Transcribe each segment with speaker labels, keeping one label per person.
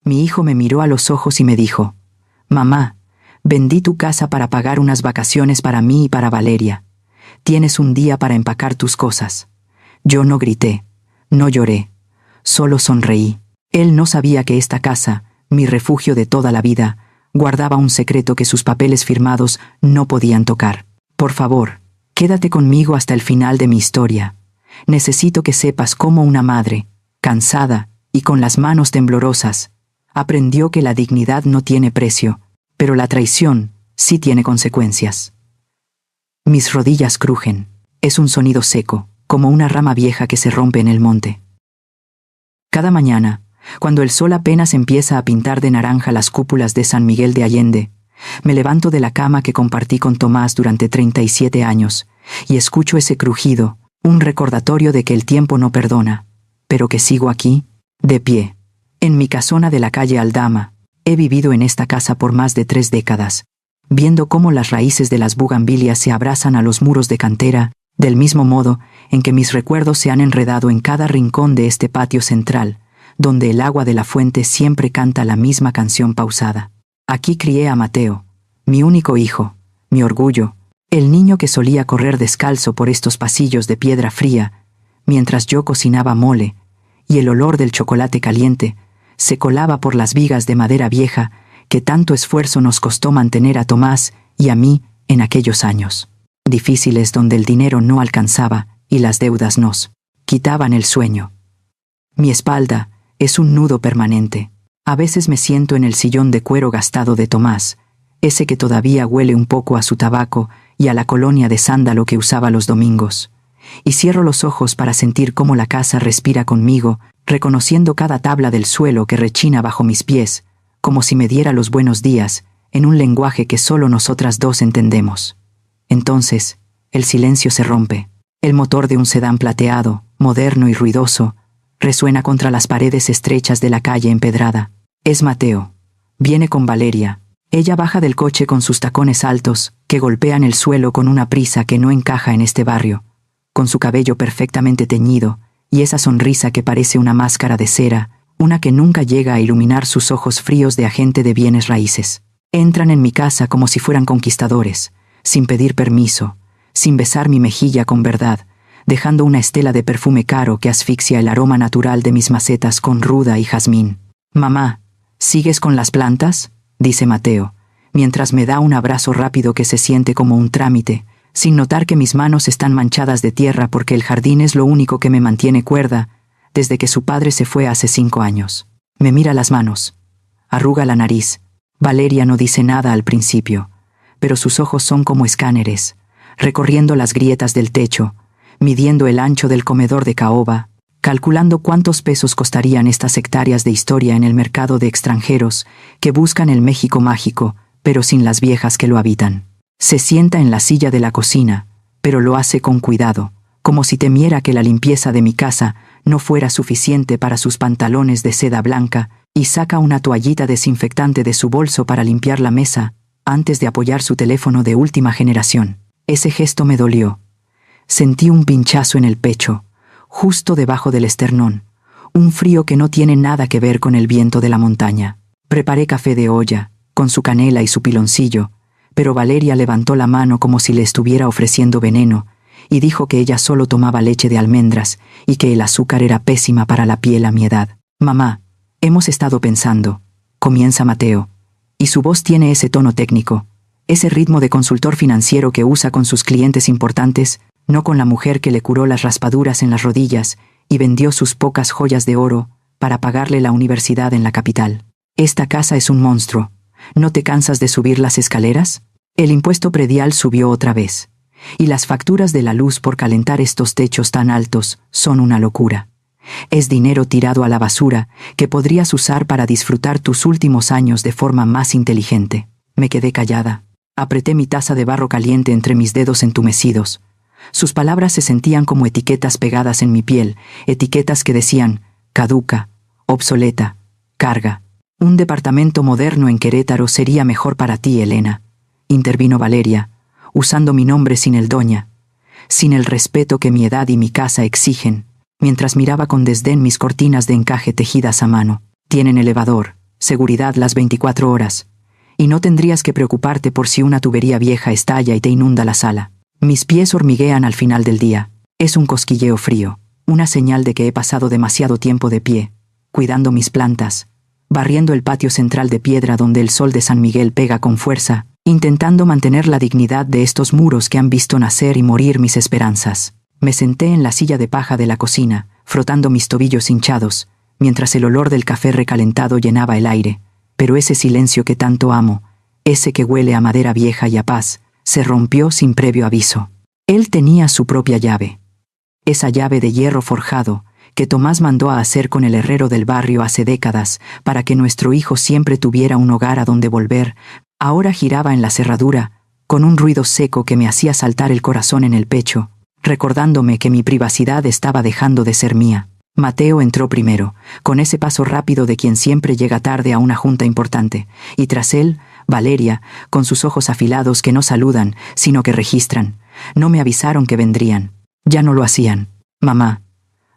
Speaker 1: Mi hijo me miró a los ojos y me dijo: «Mamá, vendí tu casa para pagar unas vacaciones para mí y para Valeria. Tienes un día para empacar tus cosas». Yo no grité, no lloré, solo sonreí. Él no sabía que esta casa, mi refugio de toda la vida, guardaba un secreto que sus papeles firmados no podían tocar. «Por favor, quédate conmigo hasta el final de mi historia. Necesito que sepas cómo una madre, cansada y con las manos temblorosas, aprendió que la dignidad no tiene precio, pero la traición sí tiene consecuencias». Mis rodillas crujen. Es un sonido seco, como una rama vieja que se rompe en el monte. Cada mañana, cuando el sol apenas empieza a pintar de naranja las cúpulas de San Miguel de Allende, me levanto de la cama que compartí con Tomás durante 37 años y escucho ese crujido, un recordatorio de que el tiempo no perdona, pero que sigo aquí, de pie, en mi casona de la calle Aldama. He vivido en esta casa por más de 3 décadas, viendo cómo las raíces de las bugambilias se abrazan a los muros de cantera, del mismo modo en que mis recuerdos se han enredado en cada rincón de este patio central, donde el agua de la fuente siempre canta la misma canción pausada. Aquí crié a Mateo, mi único hijo, mi orgullo, el niño que solía correr descalzo por estos pasillos de piedra fría, mientras yo cocinaba mole, y el olor del chocolate caliente se colaba por las vigas de madera vieja que tanto esfuerzo nos costó mantener a Tomás y a mí en aquellos años difíciles, donde el dinero no alcanzaba y las deudas nos quitaban el sueño. Mi espalda es un nudo permanente. A veces me siento en el sillón de cuero gastado de Tomás, ese que todavía huele un poco a su tabaco y a la colonia de sándalo que usaba los domingos, y cierro los ojos para sentir cómo la casa respira conmigo, reconociendo cada tabla del suelo que rechina bajo mis pies, como si me diera los buenos días, en un lenguaje que solo nosotras dos entendemos. Entonces, el silencio se rompe. El motor de un sedán plateado, moderno y ruidoso, resuena contra las paredes estrechas de la calle empedrada. Es Mateo. Viene con Valeria. Ella baja del coche con sus tacones altos, que golpean el suelo con una prisa que no encaja en este barrio, con su cabello perfectamente teñido, y esa sonrisa que parece una máscara de cera, una que nunca llega a iluminar sus ojos fríos de agente de bienes raíces. Entran en mi casa como si fueran conquistadores, sin pedir permiso, sin besar mi mejilla con verdad, dejando una estela de perfume caro que asfixia el aroma natural de mis macetas con ruda y jazmín. «Mamá, ¿sigues con las plantas?», dice Mateo, mientras me da un abrazo rápido que se siente como un trámite, sin notar que mis manos están manchadas de tierra porque el jardín es lo único que me mantiene cuerda desde que su padre se fue hace 5 años. Me mira las manos, arruga la nariz. Valeria no dice nada al principio, pero sus ojos son como escáneres, recorriendo las grietas del techo, midiendo el ancho del comedor de caoba, calculando cuántos pesos costarían estas hectáreas de historia en el mercado de extranjeros que buscan el México mágico, pero sin las viejas que lo habitan. Se sienta en la silla de la cocina, pero lo hace con cuidado, como si temiera que la limpieza de mi casa no fuera suficiente para sus pantalones de seda blanca, y saca una toallita desinfectante de su bolso para limpiar la mesa, antes de apoyar su teléfono de última generación. Ese gesto me dolió. Sentí un pinchazo en el pecho, justo debajo del esternón, un frío que no tiene nada que ver con el viento de la montaña. Preparé café de olla, con su canela y su piloncillo, pero Valeria levantó la mano como si le estuviera ofreciendo veneno, y dijo que ella solo tomaba leche de almendras y que el azúcar era pésima para la piel a mi edad. «Mamá, hemos estado pensando», comienza Mateo, y su voz tiene ese tono técnico, ese ritmo de consultor financiero que usa con sus clientes importantes, no con la mujer que le curó las raspaduras en las rodillas y vendió sus pocas joyas de oro para pagarle la universidad en la capital. «Esta casa es un monstruo. ¿No te cansas de subir las escaleras?». El impuesto predial subió otra vez, y las facturas de la luz por calentar estos techos tan altos son una locura. Es dinero tirado a la basura que podrías usar para disfrutar tus últimos años de forma más inteligente. Me quedé callada. Apreté mi taza de barro caliente entre mis dedos entumecidos. Sus palabras se sentían como etiquetas pegadas en mi piel, etiquetas que decían caduca, obsoleta, carga. «Un departamento moderno en Querétaro sería mejor para ti, Elena», intervino Valeria, usando mi nombre sin el doña, sin el respeto que mi edad y mi casa exigen, mientras miraba con desdén mis cortinas de encaje tejidas a mano. «Tienen elevador, seguridad las 24 horas. Y no tendrías que preocuparte por si una tubería vieja estalla y te inunda la sala. Mis pies hormiguean al final del día. Es un cosquilleo frío, una señal de que he pasado demasiado tiempo de pie, cuidando mis plantas, barriendo el patio central de piedra donde el sol de San Miguel pega con fuerza, intentando mantener la dignidad de estos muros que han visto nacer y morir mis esperanzas. Me senté en la silla de paja de la cocina, frotando mis tobillos hinchados, mientras el olor del café recalentado llenaba el aire. Pero ese silencio que tanto amo, ese que huele a madera vieja y a paz, se rompió sin previo aviso. Él tenía su propia llave. Esa llave de hierro forjado, que Tomás mandó a hacer con el herrero del barrio hace décadas, para que nuestro hijo siempre tuviera un hogar a donde volver, ahora giraba en la cerradura, con un ruido seco que me hacía saltar el corazón en el pecho, recordándome que mi privacidad estaba dejando de ser mía. Mateo entró primero, con ese paso rápido de quien siempre llega tarde a una junta importante, y tras él, Valeria, con sus ojos afilados que no saludan, sino que registran. No me avisaron que vendrían. Ya no lo hacían. Mamá,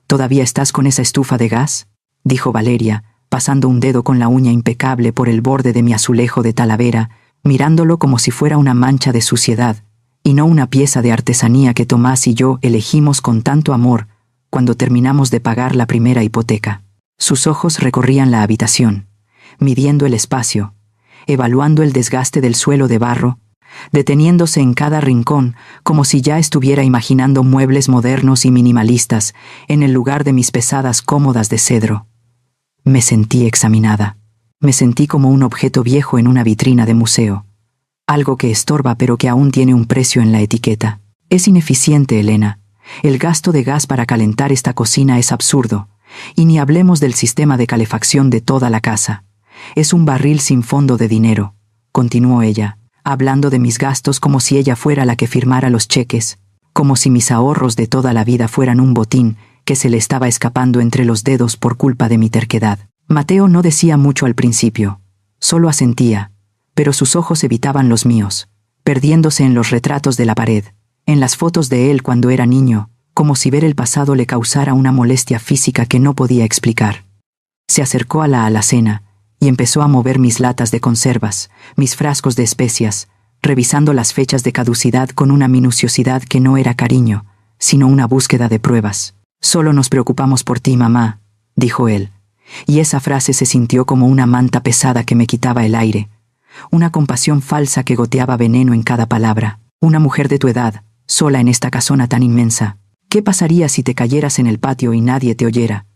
Speaker 1: ¿todavía estás con esa estufa de gas?, dijo Valeria, pasando un dedo con la uña impecable por el borde de mi azulejo de Talavera, mirándolo como si fuera una mancha de suciedad, y no una pieza de artesanía que Tomás y yo elegimos con tanto amor cuando terminamos de pagar la primera hipoteca. Sus ojos recorrían la habitación, midiendo el espacio, evaluando el desgaste del suelo de barro, deteniéndose en cada rincón como si ya estuviera imaginando muebles modernos y minimalistas en el lugar de mis pesadas cómodas de cedro. Me sentí examinada. Me sentí como un objeto viejo en una vitrina de museo. Algo que estorba pero que aún tiene un precio en la etiqueta. Es ineficiente, Elena. El gasto de gas para calentar esta cocina es absurdo. Y ni hablemos del sistema de calefacción de toda la casa. Es un barril sin fondo de dinero, continuó ella, hablando de mis gastos como si ella fuera la que firmara los cheques, como si mis ahorros de toda la vida fueran un botín que se le estaba escapando entre los dedos por culpa de mi terquedad. Mateo no decía mucho al principio, solo asentía, pero sus ojos evitaban los míos, perdiéndose en los retratos de la pared, en las fotos de él cuando era niño, como si ver el pasado le causara una molestia física que no podía explicar. Se acercó a la alacena y empezó a mover mis latas de conservas, mis frascos de especias, revisando las fechas de caducidad con una minuciosidad que no era cariño, sino una búsqueda de pruebas. «Solo nos preocupamos por ti, mamá», dijo él, y esa frase se sintió como una manta pesada que me quitaba el aire, una compasión falsa que goteaba veneno en cada palabra. Una mujer de tu edad, sola en esta casona tan inmensa. ¿Qué pasaría si te cayeras en el patio y nadie te oyera?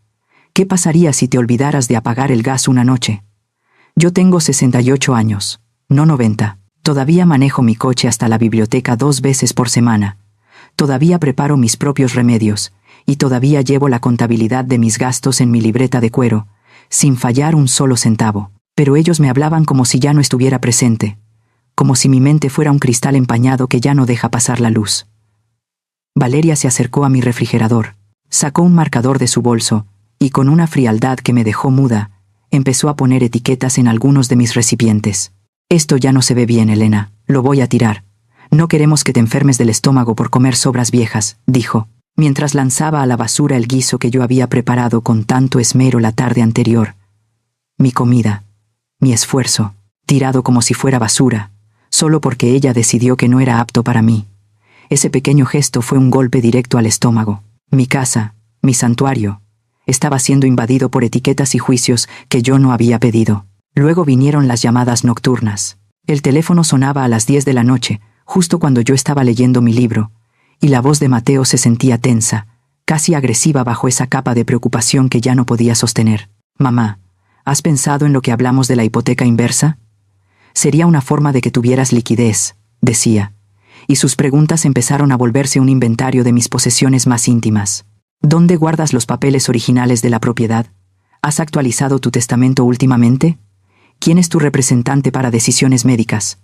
Speaker 1: ¿Qué pasaría si te olvidaras de apagar el gas una noche? Yo tengo 68 años, no 90. Todavía manejo mi coche hasta la biblioteca 2 veces por semana. Todavía preparo mis propios remedios, y todavía llevo la contabilidad de mis gastos en mi libreta de cuero, sin fallar un solo centavo. Pero ellos me hablaban como si ya no estuviera presente, como si mi mente fuera un cristal empañado que ya no deja pasar la luz. Valeria se acercó a mi refrigerador, sacó un marcador de su bolso, y con una frialdad que me dejó muda, empezó a poner etiquetas en algunos de mis recipientes. «Esto ya no se ve bien, Elena, lo voy a tirar. No queremos que te enfermes del estómago por comer sobras viejas», dijo, mientras lanzaba a la basura el guiso que yo había preparado con tanto esmero la tarde anterior. Mi comida, mi esfuerzo, tirado como si fuera basura, solo porque ella decidió que no era apto para mí. Ese pequeño gesto fue un golpe directo al estómago. Mi casa, mi santuario, estaba siendo invadido por etiquetas y juicios que yo no había pedido. Luego vinieron las llamadas nocturnas. El teléfono sonaba a las 10 de la noche, justo cuando yo estaba leyendo mi libro, y la voz de Mateo se sentía tensa, casi agresiva bajo esa capa de preocupación que ya no podía sostener. «Mamá, ¿has pensado en lo que hablamos de la hipoteca inversa? Sería una forma de que tuvieras liquidez», decía, y sus preguntas empezaron a volverse un inventario de mis posesiones más íntimas. «¿Dónde guardas los papeles originales de la propiedad? ¿Has actualizado tu testamento últimamente? ¿Quién es tu representante para decisiones médicas?»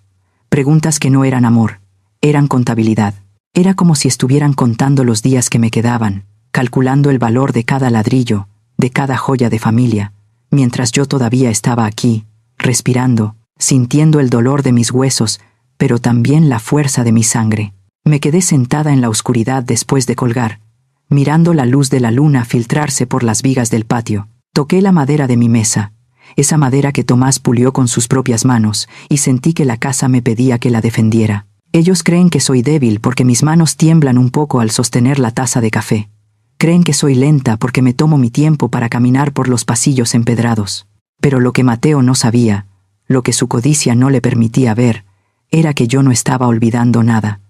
Speaker 1: Preguntas que no eran amor, eran contabilidad. Era como si estuvieran contando los días que me quedaban, calculando el valor de cada ladrillo, de cada joya de familia, mientras yo todavía estaba aquí, respirando, sintiendo el dolor de mis huesos, pero también la fuerza de mi sangre. Me quedé sentada en la oscuridad después de colgar, mirando la luz de la luna filtrarse por las vigas del patio. Toqué la madera de mi mesa, esa madera que Tomás pulió con sus propias manos, y sentí que la casa me pedía que la defendiera. Ellos creen que soy débil porque mis manos tiemblan un poco al sostener la taza de café. Creen que soy lenta porque me tomo mi tiempo para caminar por los pasillos empedrados. Pero lo que Mateo no sabía, lo que su codicia no le permitía ver, era que yo no estaba olvidando nada.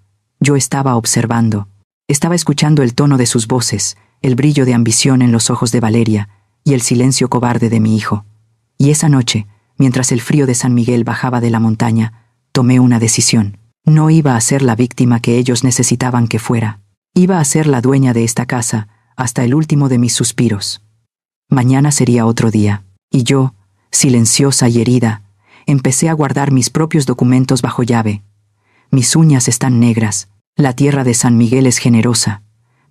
Speaker 1: Yo estaba observando. Estaba escuchando el tono de sus voces, el brillo de ambición en los ojos de Valeria y el silencio cobarde de mi hijo. Y esa noche, mientras el frío de San Miguel bajaba de la montaña, tomé una decisión. No iba a ser la víctima que ellos necesitaban que fuera. Iba a ser la dueña de esta casa hasta el último de mis suspiros. Mañana sería otro día, y yo, silenciosa y herida, empecé a guardar mis propios documentos bajo llave. Mis uñas están negras, la tierra de San Miguel es generosa,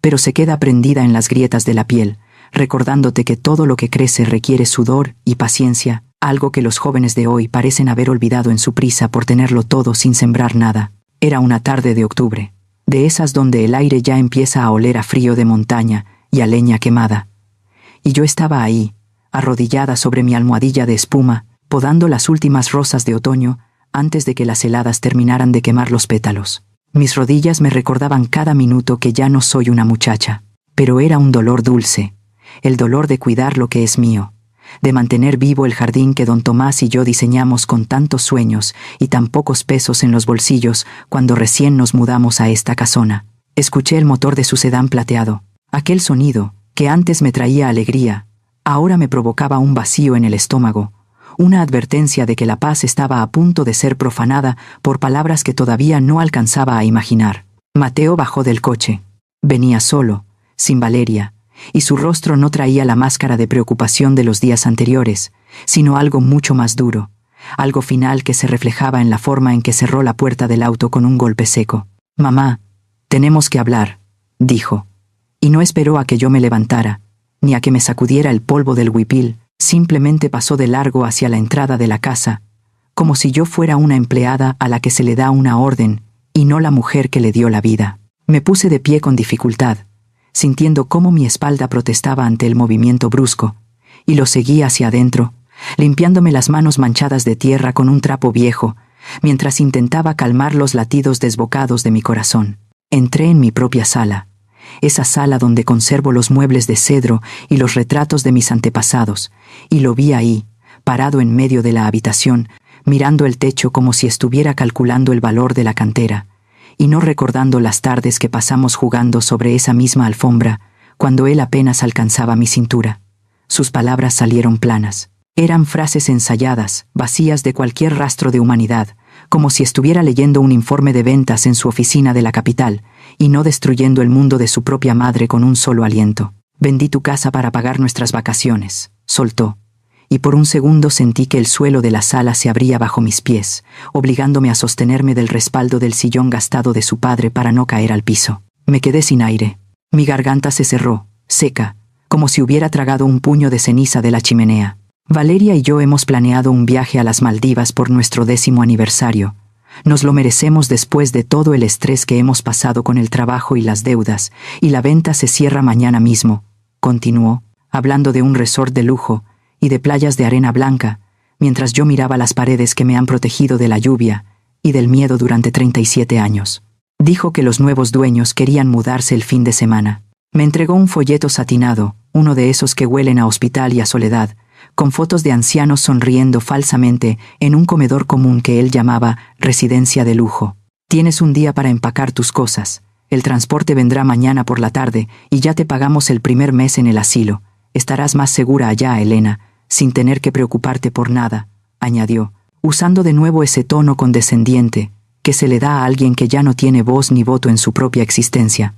Speaker 1: pero se queda prendida en las grietas de la piel, recordándote que todo lo que crece requiere sudor y paciencia, algo que los jóvenes de hoy parecen haber olvidado en su prisa por tenerlo todo sin sembrar nada. Era una tarde de octubre, de esas donde el aire ya empieza a oler a frío de montaña y a leña quemada. Y yo estaba ahí, arrodillada sobre mi almohadilla de espuma, podando las últimas rosas de otoño antes de que las heladas terminaran de quemar los pétalos. Mis rodillas me recordaban cada minuto que ya no soy una muchacha, pero era un dolor dulce, el dolor de cuidar lo que es mío, de mantener vivo el jardín que don Tomás y yo diseñamos con tantos sueños y tan pocos pesos en los bolsillos cuando recién nos mudamos a esta casona. Escuché el motor de su sedán plateado. Aquel sonido, que antes me traía alegría, ahora me provocaba un vacío en el estómago, una advertencia de que la paz estaba a punto de ser profanada por palabras que todavía no alcanzaba a imaginar. Mateo bajó del coche. Venía solo, sin Valeria, y su rostro no traía la máscara de preocupación de los días anteriores, sino algo mucho más duro, algo final que se reflejaba en la forma en que cerró la puerta del auto con un golpe seco. «Mamá, tenemos que hablar», dijo, y no esperó a que yo me levantara, ni a que me sacudiera el polvo del huipil, simplemente pasó de largo hacia la entrada de la casa, como si yo fuera una empleada a la que se le da una orden, y no la mujer que le dio la vida. Me puse de pie con dificultad, sintiendo cómo mi espalda protestaba ante el movimiento brusco, y lo seguí hacia adentro, limpiándome las manos manchadas de tierra con un trapo viejo, mientras intentaba calmar los latidos desbocados de mi corazón. Entré en mi propia sala, esa sala donde conservo los muebles de cedro y los retratos de mis antepasados, y lo vi ahí, parado en medio de la habitación, mirando el techo como si estuviera calculando el valor de la cantera, y no recordando las tardes que pasamos jugando sobre esa misma alfombra, cuando él apenas alcanzaba mi cintura. Sus palabras salieron planas. Eran frases ensayadas, vacías de cualquier rastro de humanidad, como si estuviera leyendo un informe de ventas en su oficina de la capital, y no destruyendo el mundo de su propia madre con un solo aliento. «Vendí tu casa para pagar nuestras vacaciones», soltó, y por un segundo sentí que el suelo de la sala se abría bajo mis pies, obligándome a sostenerme del respaldo del sillón gastado de su padre para no caer al piso. Me quedé sin aire. Mi garganta se cerró, seca, como si hubiera tragado un puño de ceniza de la chimenea. Valeria y yo hemos planeado un viaje a las Maldivas por nuestro 10º aniversario. Nos lo merecemos después de todo el estrés que hemos pasado con el trabajo y las deudas, y la venta se cierra mañana mismo, continuó, hablando de un resort de lujo y de playas de arena blanca, mientras yo miraba las paredes que me han protegido de la lluvia y del miedo durante 37 años. Dijo que los nuevos dueños querían mudarse el fin de semana. Me entregó un folleto satinado, uno de esos que huelen a hospital y a soledad, con fotos de ancianos sonriendo falsamente en un comedor común que él llamaba residencia de lujo. «Tienes un día para empacar tus cosas. El transporte vendrá mañana por la tarde y ya te pagamos el primer mes en el asilo. Estarás más segura allá, Elena, sin tener que preocuparte por nada», añadió, usando de nuevo ese tono condescendiente que se le da a alguien que ya no tiene voz ni voto en su propia existencia.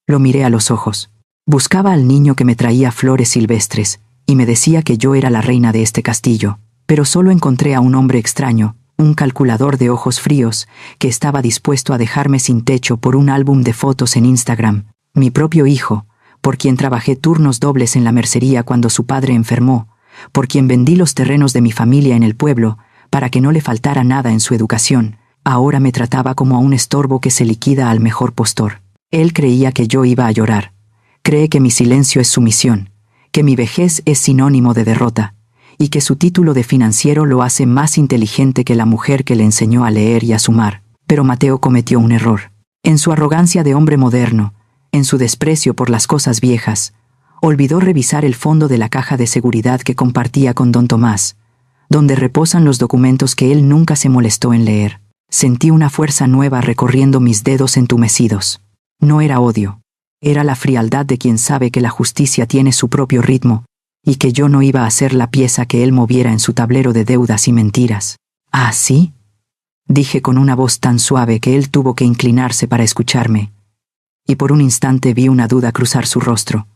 Speaker 1: Lo miré a los ojos. Buscaba al niño que me traía flores silvestres y me decía que yo era la reina de este castillo, pero solo encontré a un hombre extraño, un calculador de ojos fríos, que estaba dispuesto a dejarme sin techo por un álbum de fotos en Instagram. Mi propio hijo, por quien trabajé turnos dobles en la mercería cuando su padre enfermó, por quien vendí los terrenos de mi familia en el pueblo para que no le faltara nada en su educación, ahora me trataba como a un estorbo que se liquida al mejor postor. Él creía que yo iba a llorar. Cree que mi silencio es sumisión, que mi vejez es sinónimo de derrota, y que su título de financiero lo hace más inteligente que la mujer que le enseñó a leer y a sumar. Pero Mateo cometió un error. En su arrogancia de hombre moderno, en su desprecio por las cosas viejas, olvidó revisar el fondo de la caja de seguridad que compartía con don Tomás, donde reposan los documentos que él nunca se molestó en leer. Sentí una fuerza nueva recorriendo mis dedos entumecidos. No era odio, era la frialdad de quien sabe que la justicia tiene su propio ritmo y que yo no iba a ser la pieza que él moviera en su tablero de deudas y mentiras. ¿Ah, sí?, dije con una voz tan suave que él tuvo que inclinarse para escucharme, y por un instante vi una duda cruzar su rostro,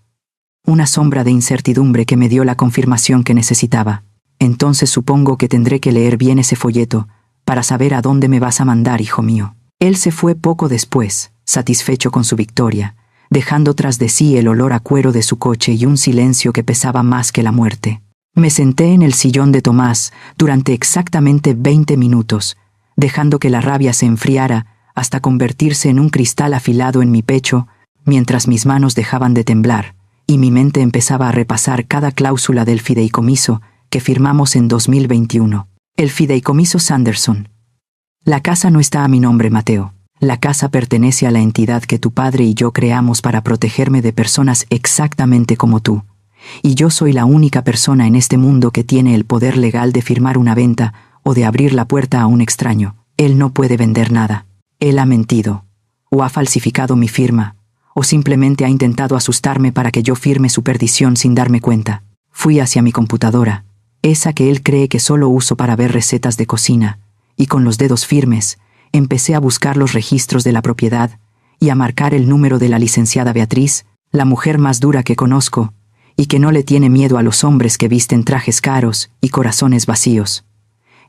Speaker 1: una sombra de incertidumbre que me dio la confirmación que necesitaba. Entonces supongo que tendré que leer bien ese folleto para saber a dónde me vas a mandar, hijo mío. Él se fue poco después, satisfecho con su victoria, dejando tras de sí el olor a cuero de su coche y un silencio que pesaba más que la muerte. Me senté en el sillón de Tomás durante exactamente 20 minutos, dejando que la rabia se enfriara hasta convertirse en un cristal afilado en mi pecho, mientras mis manos dejaban de temblar, y mi mente empezaba a repasar cada cláusula del fideicomiso que firmamos en 2021. El fideicomiso Sanderson. La casa no está a mi nombre, Mateo. La casa pertenece a la entidad que tu padre y yo creamos para protegerme de personas exactamente como tú. Y yo soy la única persona en este mundo que tiene el poder legal de firmar una venta o de abrir la puerta a un extraño. Él no puede vender nada. Él ha mentido, o ha falsificado mi firma, o simplemente ha intentado asustarme para que yo firme su perdición sin darme cuenta. Fui hacia mi computadora, esa que él cree que solo uso para ver recetas de cocina, y con los dedos firmes, empecé a buscar los registros de la propiedad y a marcar el número de la licenciada Beatriz, la mujer más dura que conozco, y que no le tiene miedo a los hombres que visten trajes caros y corazones vacíos.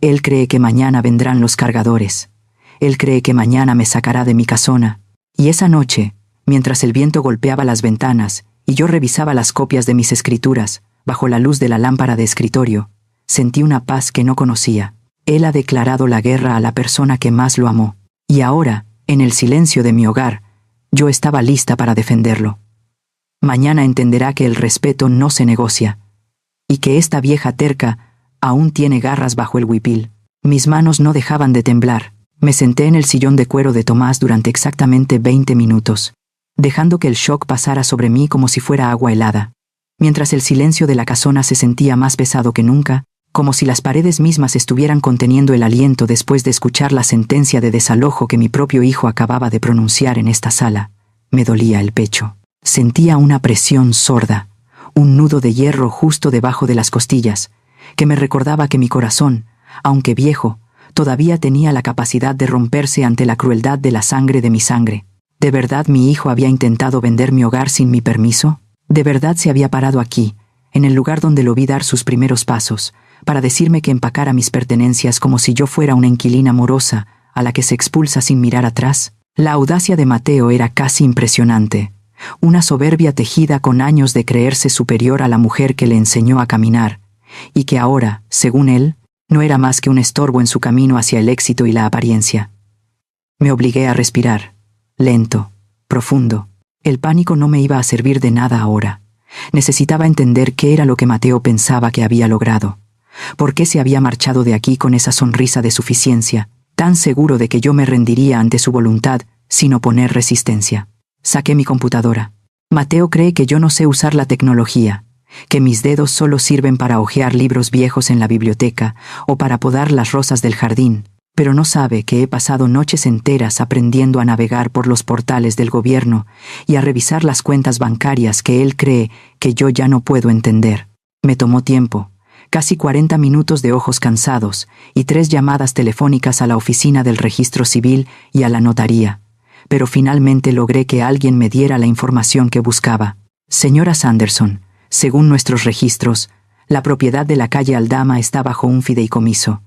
Speaker 1: Él cree que mañana vendrán los cargadores. Él cree que mañana me sacará de mi casona. Y esa noche, mientras el viento golpeaba las ventanas y yo revisaba las copias de mis escrituras bajo la luz de la lámpara de escritorio, sentí una paz que no conocía. Él ha declarado la guerra a la persona que más lo amó. Y ahora, en el silencio de mi hogar, yo estaba lista para defenderlo. Mañana entenderá que el respeto no se negocia, y que esta vieja terca aún tiene garras bajo el huipil. Mis manos no dejaban de temblar. Me senté en el sillón de cuero de Tomás durante exactamente 20 minutos, dejando que el shock pasara sobre mí como si fuera agua helada, mientras el silencio de la casona se sentía más pesado que nunca, como si las paredes mismas estuvieran conteniendo el aliento después de escuchar la sentencia de desalojo que mi propio hijo acababa de pronunciar en esta sala. Me dolía el pecho. Sentía una presión sorda, un nudo de hierro justo debajo de las costillas, que me recordaba que mi corazón, aunque viejo, todavía tenía la capacidad de romperse ante la crueldad de la sangre de mi sangre. ¿De verdad mi hijo había intentado vender mi hogar sin mi permiso? ¿De verdad se había parado aquí, en el lugar donde lo vi dar sus primeros pasos, para decirme que empacara mis pertenencias como si yo fuera una inquilina morosa a la que se expulsa sin mirar atrás? La audacia de Mateo era casi impresionante, una soberbia tejida con años de creerse superior a la mujer que le enseñó a caminar, y que ahora, según él, no era más que un estorbo en su camino hacia el éxito y la apariencia. Me obligué a respirar, lento, profundo. El pánico no me iba a servir de nada ahora. Necesitaba entender qué era lo que Mateo pensaba que había logrado. ¿Por qué se había marchado de aquí con esa sonrisa de suficiencia, tan seguro de que yo me rendiría ante su voluntad sin oponer resistencia? Saqué mi computadora. Mateo cree que yo no sé usar la tecnología, que mis dedos solo sirven para hojear libros viejos en la biblioteca o para podar las rosas del jardín, pero no sabe que he pasado noches enteras aprendiendo a navegar por los portales del gobierno y a revisar las cuentas bancarias que él cree que yo ya no puedo entender. Me tomó tiempo, casi 40 minutos de ojos cansados y 3 llamadas telefónicas a la oficina del registro civil y a la notaría, pero finalmente logré que alguien me diera la información que buscaba. Señora Sanderson, según nuestros registros, la propiedad de la calle Aldama está bajo un fideicomiso.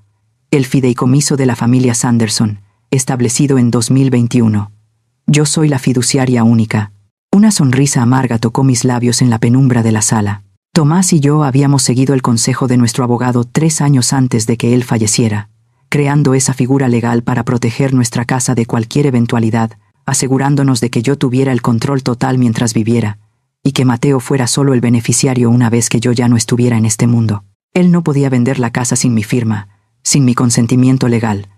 Speaker 1: El fideicomiso de la familia Sanderson, establecido en 2021. Yo soy la fiduciaria única. Una sonrisa amarga tocó mis labios en la penumbra de la sala. Tomás y yo habíamos seguido el consejo de nuestro abogado 3 años antes de que él falleciera, creando esa figura legal para proteger nuestra casa de cualquier eventualidad, asegurándonos de que yo tuviera el control total mientras viviera, y que Mateo fuera solo el beneficiario una vez que yo ya no estuviera en este mundo. Él no podía vender la casa sin mi firma, sin mi consentimiento legal,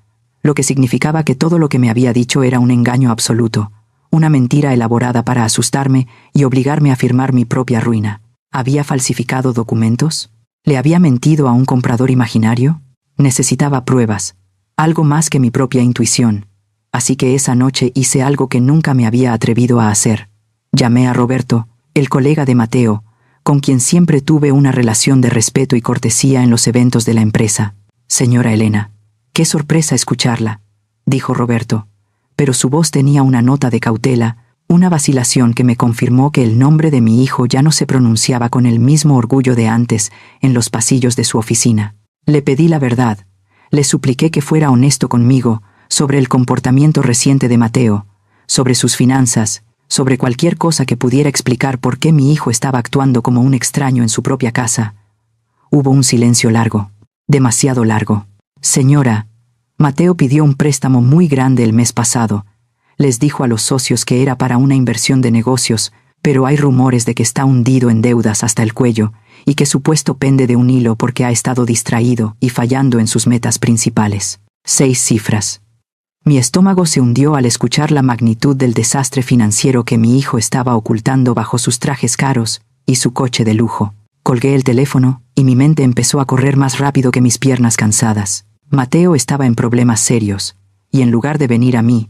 Speaker 1: lo que significaba que todo lo que me había dicho era un engaño absoluto, una mentira elaborada para asustarme y obligarme a firmar mi propia ruina. ¿Había falsificado documentos? ¿Le había mentido a un comprador imaginario? Necesitaba pruebas, algo más que mi propia intuición. Así que esa noche hice algo que nunca me había atrevido a hacer. Llamé a Roberto, el colega de Mateo, con quien siempre tuve una relación de respeto y cortesía en los eventos de la empresa. Señora Elena, qué sorpresa escucharla, dijo Roberto, pero su voz tenía una nota de cautela, una vacilación que me confirmó que el nombre de mi hijo ya no se pronunciaba con el mismo orgullo de antes en los pasillos de su oficina. Le pedí la verdad, le supliqué que fuera honesto conmigo sobre el comportamiento reciente de Mateo, sobre sus finanzas, sobre cualquier cosa que pudiera explicar por qué mi hijo estaba actuando como un extraño en su propia casa. Hubo un silencio largo, demasiado largo. Señora, Mateo pidió un préstamo muy grande el mes pasado. Les dijo a los socios que era para una inversión de negocios, pero hay rumores de que está hundido en deudas hasta el cuello y que su puesto pende de un hilo porque ha estado distraído y fallando en sus metas principales. 6 cifras. Mi estómago se hundió al escuchar la magnitud del desastre financiero que mi hijo estaba ocultando bajo sus trajes caros y su coche de lujo. Colgué el teléfono y mi mente empezó a correr más rápido que mis piernas cansadas. Mateo estaba en problemas serios, y en lugar de venir a mí,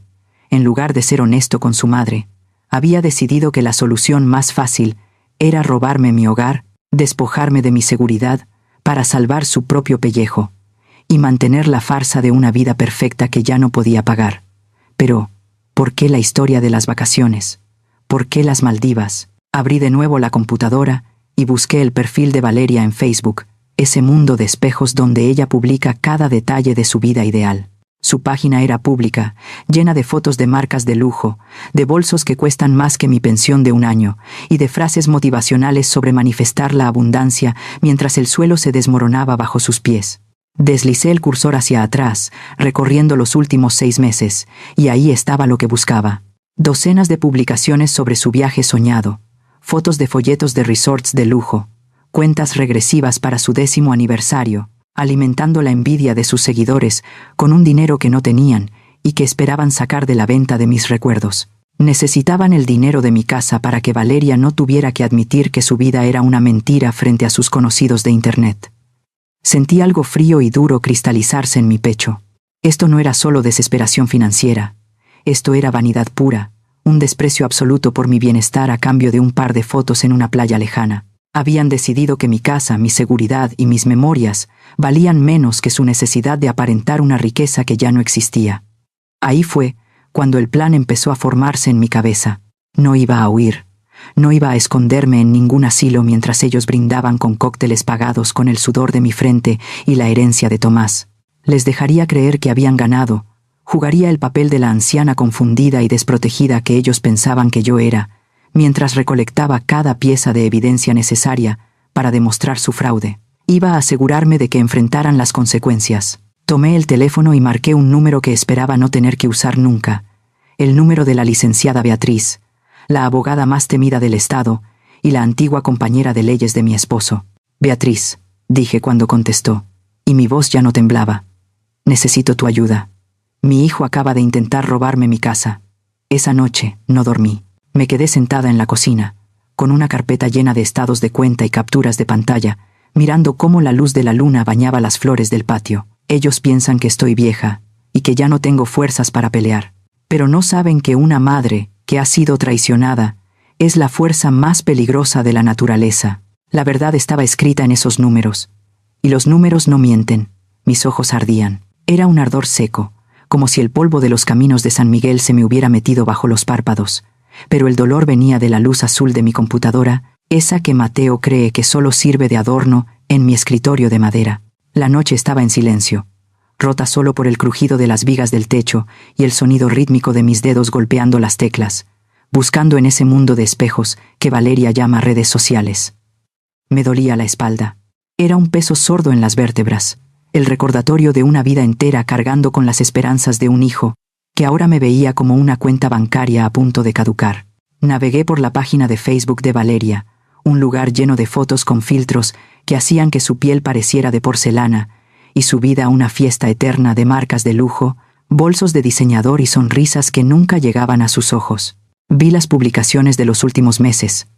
Speaker 1: en lugar de ser honesto con su madre, había decidido que la solución más fácil era robarme mi hogar, despojarme de mi seguridad, para salvar su propio pellejo, y mantener la farsa de una vida perfecta que ya no podía pagar. Pero, ¿por qué la historia de las vacaciones? ¿Por qué las Maldivas? Abrí de nuevo la computadora y busqué el perfil de Valeria en Facebook, ese mundo de espejos donde ella publica cada detalle de su vida ideal. Su página era pública, llena de fotos de marcas de lujo, de bolsos que cuestan más que mi pensión de un año, y de frases motivacionales sobre manifestar la abundancia mientras el suelo se desmoronaba bajo sus pies. Deslicé el cursor hacia atrás, recorriendo los últimos 6 meses, y ahí estaba lo que buscaba. Docenas de publicaciones sobre su viaje soñado, fotos de folletos de resorts de lujo, cuentas regresivas para su 10º aniversario, alimentando la envidia de sus seguidores con un dinero que no tenían y que esperaban sacar de la venta de mis recuerdos. Necesitaban el dinero de mi casa para que Valeria no tuviera que admitir que su vida era una mentira frente a sus conocidos de Internet. Sentí algo frío y duro cristalizarse en mi pecho. Esto no era solo desesperación financiera. Esto era vanidad pura, un desprecio absoluto por mi bienestar a cambio de un par de fotos en una playa lejana. Habían decidido que mi casa, mi seguridad y mis memorias valían menos que su necesidad de aparentar una riqueza que ya no existía. Ahí fue cuando el plan empezó a formarse en mi cabeza. No iba a huir. No iba a esconderme en ningún asilo mientras ellos brindaban con cócteles pagados con el sudor de mi frente y la herencia de Tomás. Les dejaría creer que habían ganado. Jugaría el papel de la anciana confundida y desprotegida que ellos pensaban que yo era, mientras recolectaba cada pieza de evidencia necesaria para demostrar su fraude. Iba a asegurarme de que enfrentaran las consecuencias. Tomé el teléfono y marqué un número que esperaba no tener que usar nunca, el número de la licenciada Beatriz, la abogada más temida del Estado y la antigua compañera de leyes de mi esposo. Beatriz, dije cuando contestó, y mi voz ya no temblaba. Necesito tu ayuda. Mi hijo acaba de intentar robarme mi casa. Esa noche no dormí. Me quedé sentada en la cocina, con una carpeta llena de estados de cuenta y capturas de pantalla, mirando cómo la luz de la luna bañaba las flores del patio. Ellos piensan que estoy vieja y que ya no tengo fuerzas para pelear, pero no saben que una madre que ha sido traicionada es la fuerza más peligrosa de la naturaleza. La verdad estaba escrita en esos números, y los números no mienten. Mis ojos ardían. Era un ardor seco, como si el polvo de los caminos de San Miguel se me hubiera metido bajo los párpados. Pero el dolor venía de la luz azul de mi computadora, esa que Mateo cree que solo sirve de adorno en mi escritorio de madera. La noche estaba en silencio, rota solo por el crujido de las vigas del techo y el sonido rítmico de mis dedos golpeando las teclas, buscando en ese mundo de espejos que Valeria llama redes sociales. Me dolía la espalda. Era un peso sordo en las vértebras, el recordatorio de una vida entera cargando con las esperanzas de un hijo, que ahora me veía como una cuenta bancaria a punto de caducar. Navegué por la página de Facebook de Valeria, un lugar lleno de fotos con filtros que hacían que su piel pareciera de porcelana, y su vida una fiesta eterna de marcas de lujo, bolsos de diseñador y sonrisas que nunca llegaban a sus ojos. Vi las publicaciones de los últimos meses,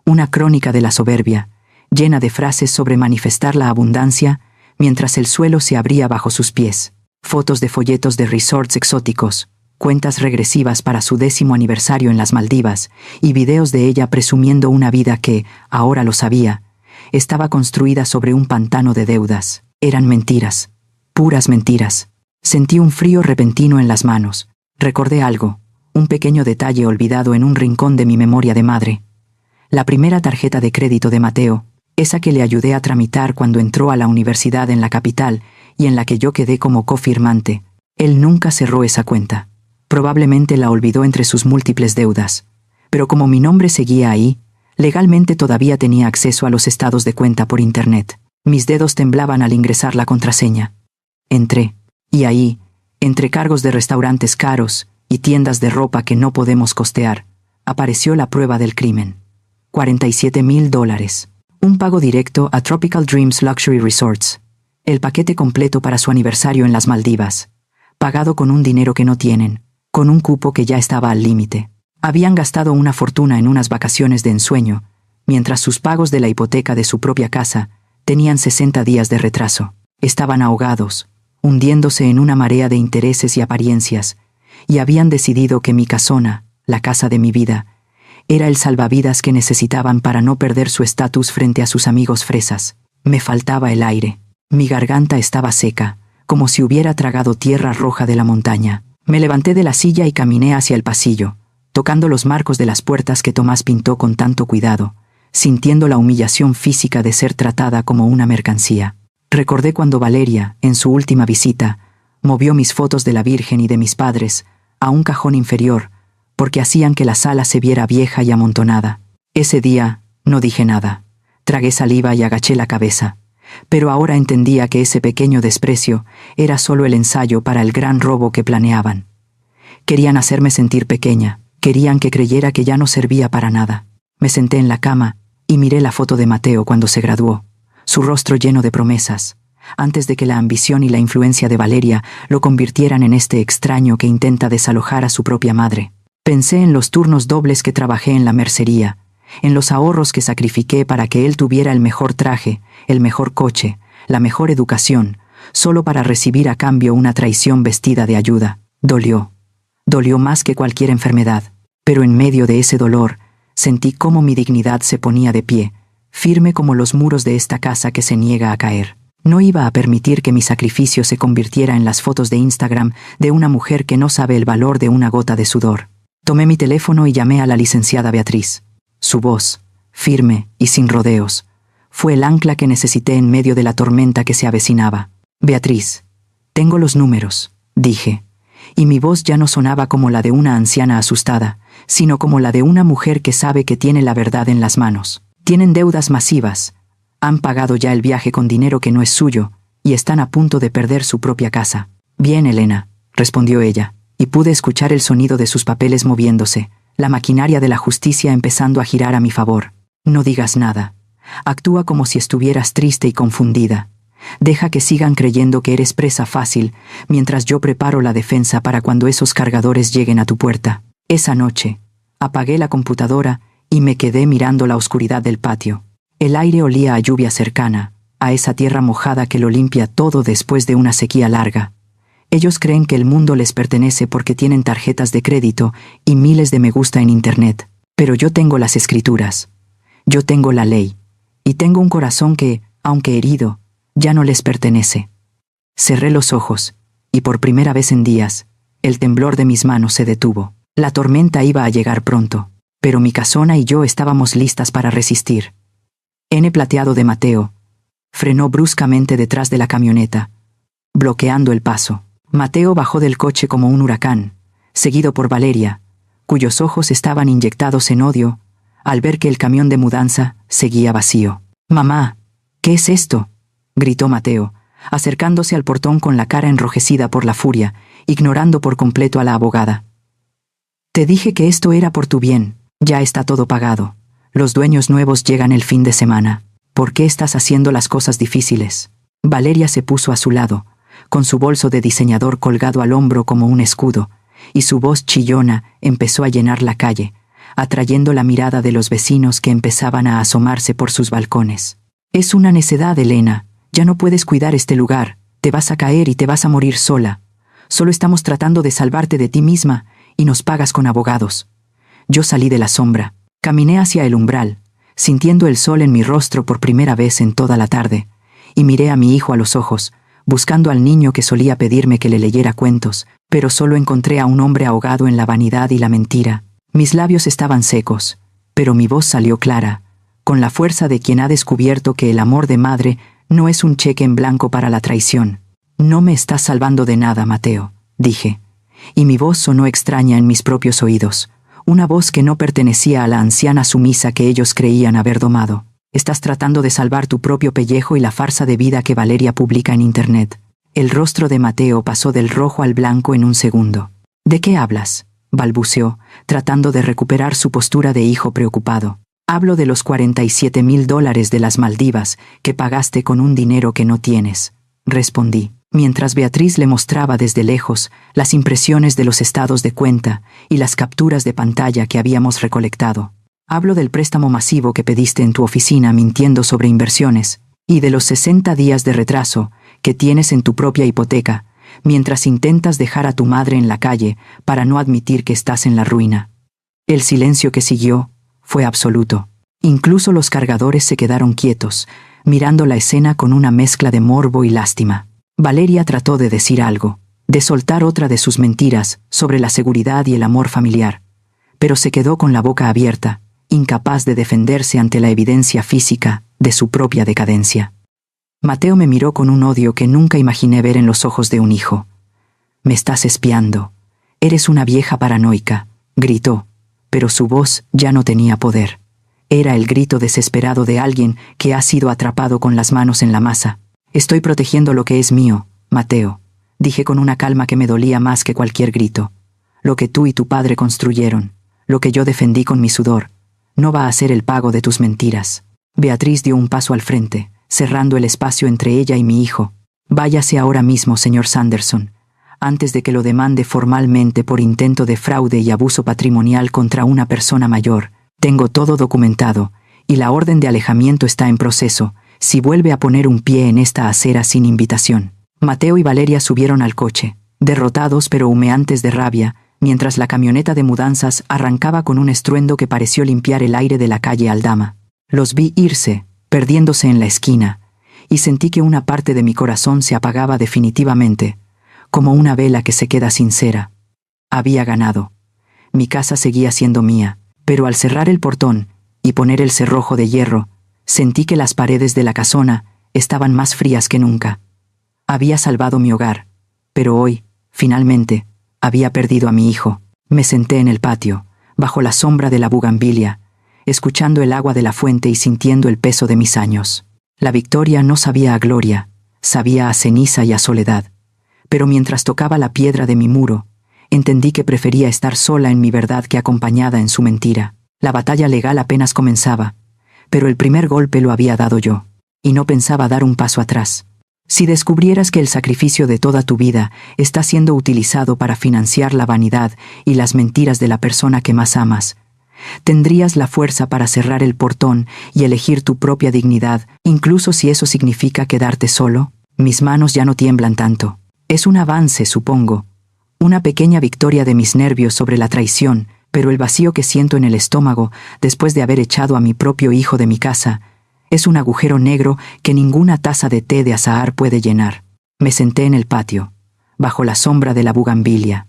Speaker 1: una crónica de la soberbia, llena de frases sobre manifestar la abundancia, mientras el suelo se abría bajo sus pies, fotos de folletos de resorts exóticos, cuentas regresivas para su 10º aniversario en las Maldivas, y videos de ella presumiendo una vida que, ahora lo sabía, estaba construida sobre un pantano de deudas. Eran mentiras, puras mentiras. Sentí un frío repentino en las manos. Recordé algo, un pequeño detalle olvidado en un rincón de mi memoria de madre. La primera tarjeta de crédito de Mateo, esa que le ayudé a tramitar cuando entró a la universidad en la capital y en la que yo quedé como cofirmante. Él nunca cerró esa cuenta. Probablemente la olvidó entre sus múltiples deudas. Pero como mi nombre seguía ahí, legalmente todavía tenía acceso a los estados de cuenta por internet. Mis dedos temblaban al ingresar la contraseña. Entré, y ahí, entre cargos de restaurantes caros y tiendas de ropa que no podemos costear, apareció la prueba del crimen. $47,000. Un pago directo a Tropical Dreams Luxury Resorts. El paquete completo para su aniversario en las Maldivas. Pagado con un dinero que no tienen, con un cupo que ya estaba al límite. Habían gastado una fortuna en unas vacaciones de ensueño, mientras sus pagos de la hipoteca de su propia casa tenían 60 días de retraso. Estaban ahogados, hundiéndose en una marea de intereses y apariencias, y habían decidido que mi casona, la casa de mi vida, era el salvavidas que necesitaban para no perder su estatus frente a sus amigos fresas. Me faltaba el aire. Mi garganta estaba seca, como si hubiera tragado tierra roja de la montaña. Me levanté de la silla y caminé hacia el pasillo, tocando los marcos de las puertas que Tomás pintó con tanto cuidado, sintiendo la humillación física de ser tratada como una mercancía. Recordé cuando Valeria, en su última visita, movió mis fotos de la Virgen y de mis padres a un cajón inferior, porque hacían que la sala se viera vieja y amontonada. Ese día no dije nada. Tragué saliva y agaché la cabeza. Pero ahora entendía que ese pequeño desprecio era solo el ensayo para el gran robo que planeaban. Querían hacerme sentir pequeña, querían que creyera que ya no servía para nada. Me senté en la cama y miré la foto de Mateo cuando se graduó, su rostro lleno de promesas, antes de que la ambición y la influencia de Valeria lo convirtieran en este extraño que intenta desalojar a su propia madre. Pensé en los turnos dobles que trabajé en la mercería, en los ahorros que sacrifiqué para que él tuviera el mejor traje, el mejor coche, la mejor educación, solo para recibir a cambio una traición vestida de ayuda. Dolió. Dolió más que cualquier enfermedad, pero en medio de ese dolor, sentí cómo mi dignidad se ponía de pie, firme como los muros de esta casa que se niega a caer. No iba a permitir que mi sacrificio se convirtiera en las fotos de Instagram de una mujer que no sabe el valor de una gota de sudor. Tomé mi teléfono y llamé a la licenciada Beatriz. Su voz, firme y sin rodeos, fue el ancla que necesité en medio de la tormenta que se avecinaba. Beatriz, tengo los números, dije, y mi voz ya no sonaba como la de una anciana asustada, sino como la de una mujer que sabe que tiene la verdad en las manos. Tienen deudas masivas, han pagado ya el viaje con dinero que no es suyo, y están a punto de perder su propia casa. Bien, Elena, respondió ella, y pude escuchar el sonido de sus papeles moviéndose, la maquinaria de la justicia empezando a girar a mi favor. No digas nada. Actúa como si estuvieras triste y confundida. Deja que sigan creyendo que eres presa fácil, mientras yo preparo la defensa para cuando esos cargadores lleguen a tu puerta. Esa noche, apagué la computadora y me quedé mirando la oscuridad del patio. El aire olía a lluvia cercana, a esa tierra mojada que lo limpia todo después de una sequía larga. Ellos creen que el mundo les pertenece porque tienen tarjetas de crédito y miles de me gusta en internet. Pero yo tengo las escrituras. Yo tengo la ley. Y tengo un corazón que, aunque herido, ya no les pertenece. Cerré los ojos, y por primera vez en días, el temblor de mis manos se detuvo. La tormenta iba a llegar pronto, pero mi casona y yo estábamos listas para resistir. N plateado de Mateo frenó bruscamente detrás de la camioneta, bloqueando el paso. Mateo bajó del coche como un huracán, seguido por Valeria, cuyos ojos estaban inyectados en odio, al ver que el camión de mudanza seguía vacío. «Mamá, ¿qué es esto?», gritó Mateo, acercándose al portón con la cara enrojecida por la furia, ignorando por completo a la abogada. «Te dije que esto era por tu bien. Ya está todo pagado. Los dueños nuevos llegan el fin de semana». ¿Por qué estás haciendo las cosas difíciles? Valeria se puso a su lado, con su bolso de diseñador colgado al hombro como un escudo, y su voz chillona empezó a llenar la calle, atrayendo la mirada de los vecinos que empezaban a asomarse por sus balcones. Es una necedad, Elena. Ya no puedes cuidar este lugar. Te vas a caer y te vas a morir sola. Solo estamos tratando de salvarte de ti misma y nos pagas con abogados. Yo salí de la sombra. Caminé hacia el umbral, sintiendo el sol en mi rostro por primera vez en toda la tarde, y miré a mi hijo a los ojos, buscando al niño que solía pedirme que le leyera cuentos, pero solo encontré a un hombre ahogado en la vanidad y la mentira. Mis labios estaban secos, pero mi voz salió clara, con la fuerza de quien ha descubierto que el amor de madre no es un cheque en blanco para la traición. No me estás salvando de nada, Mateo, dije, y mi voz sonó extraña en mis propios oídos, una voz que no pertenecía a la anciana sumisa que ellos creían haber domado. Estás tratando de salvar tu propio pellejo y la farsa de vida que Valeria publica en Internet. El rostro de Mateo pasó del rojo al blanco en un segundo. ¿De qué hablas?, balbuceó, tratando de recuperar su postura de hijo preocupado. Hablo de los $47,000 de las Maldivas que pagaste con un dinero que no tienes, respondí, mientras Beatriz le mostraba desde lejos las impresiones de los estados de cuenta y las capturas de pantalla que habíamos recolectado. Hablo del préstamo masivo que pediste en tu oficina mintiendo sobre inversiones, y de los 60 días de retraso que tienes en tu propia hipoteca, mientras intentas dejar a tu madre en la calle para no admitir que estás en la ruina. El silencio que siguió fue absoluto. Incluso los cargadores se quedaron quietos, mirando la escena con una mezcla de morbo y lástima. Valeria trató de decir algo, de soltar otra de sus mentiras sobre la seguridad y el amor familiar, pero se quedó con la boca abierta, incapaz de defenderse ante la evidencia física de su propia decadencia. Mateo me miró con un odio que nunca imaginé ver en los ojos de un hijo. «Me estás espiando. Eres una vieja paranoica», gritó, pero su voz ya no tenía poder. Era el grito desesperado de alguien que ha sido atrapado con las manos en la masa. «Estoy protegiendo lo que es mío, Mateo», dije con una calma que me dolía más que cualquier grito. «Lo que tú y tu padre construyeron, lo que yo defendí con mi sudor, no va a ser el pago de tus mentiras». Beatriz dio un paso al frente, cerrando el espacio entre ella y mi hijo. «Váyase ahora mismo, señor Sanderson, antes de que lo demande formalmente por intento de fraude y abuso patrimonial contra una persona mayor. Tengo todo documentado, y la orden de alejamiento está en proceso, si vuelve a poner un pie en esta acera sin invitación». Mateo y Valeria subieron al coche, derrotados pero humeantes de rabia, mientras la camioneta de mudanzas arrancaba con un estruendo que pareció limpiar el aire de la calle Aldama. Los vi irse, perdiéndose en la esquina, y sentí que una parte de mi corazón se apagaba definitivamente, como una vela que se queda sin cera. Había ganado. Mi casa seguía siendo mía, pero al cerrar el portón y poner el cerrojo de hierro, sentí que las paredes de la casona estaban más frías que nunca. Había salvado mi hogar, pero hoy, finalmente, había perdido a mi hijo. Me senté en el patio, bajo la sombra de la bugambilia, escuchando el agua de la fuente y sintiendo el peso de mis años. La victoria no sabía a gloria, sabía a ceniza y a soledad. Pero mientras tocaba la piedra de mi muro, entendí que prefería estar sola en mi verdad que acompañada en su mentira. La batalla legal apenas comenzaba, pero el primer golpe lo había dado yo, y no pensaba dar un paso atrás. Si descubrieras que el sacrificio de toda tu vida está siendo utilizado para financiar la vanidad y las mentiras de la persona que más amas, ¿tendrías la fuerza para cerrar el portón y elegir tu propia dignidad, incluso si eso significa quedarte solo? Mis manos ya no tiemblan tanto. Es un avance, supongo. Una pequeña victoria de mis nervios sobre la traición, pero el vacío que siento en el estómago después de haber echado a mi propio hijo de mi casa es un agujero negro que ninguna taza de té de azahar puede llenar. Me senté en el patio, bajo la sombra de la bugambilia,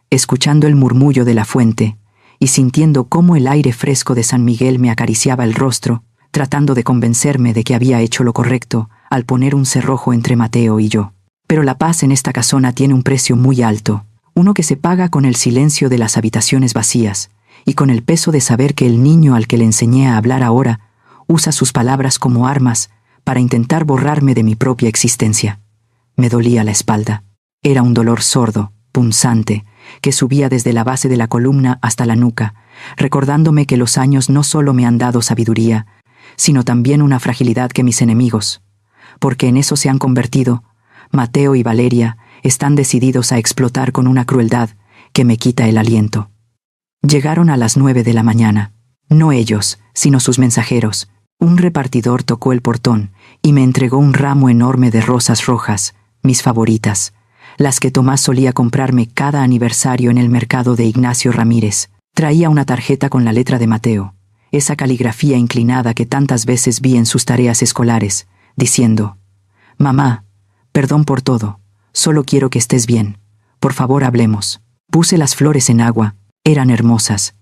Speaker 1: escuchando el murmullo de la fuente y sintiendo cómo el aire fresco de San Miguel me acariciaba el rostro, tratando de convencerme de que había hecho lo correcto al poner un cerrojo entre Mateo y yo. Pero la paz en esta casona tiene un precio muy alto, uno que se paga con el silencio de las habitaciones vacías y con el peso de saber que el niño al que le enseñé a hablar ahora usa sus palabras como armas para intentar borrarme de mi propia existencia. Me dolía la espalda. Era un dolor sordo, punzante, que subía desde la base de la columna hasta la nuca, recordándome que los años no solo me han dado sabiduría, sino también una fragilidad que mis enemigos, porque en eso se han convertido. Mateo y Valeria están decididos a explotar con una crueldad que me quita el aliento. Llegaron a las 9 de la mañana. No ellos, sino sus mensajeros. Un repartidor tocó el portón y me entregó un ramo enorme de rosas rojas, mis favoritas, las que Tomás solía comprarme cada aniversario en el mercado de Ignacio Ramírez. Traía una tarjeta con la letra de Mateo, esa caligrafía inclinada que tantas veces vi en sus tareas escolares, diciendo: «Mamá, perdón por todo, solo quiero que estés bien. Por favor, hablemos». Puse las flores en agua, eran hermosas,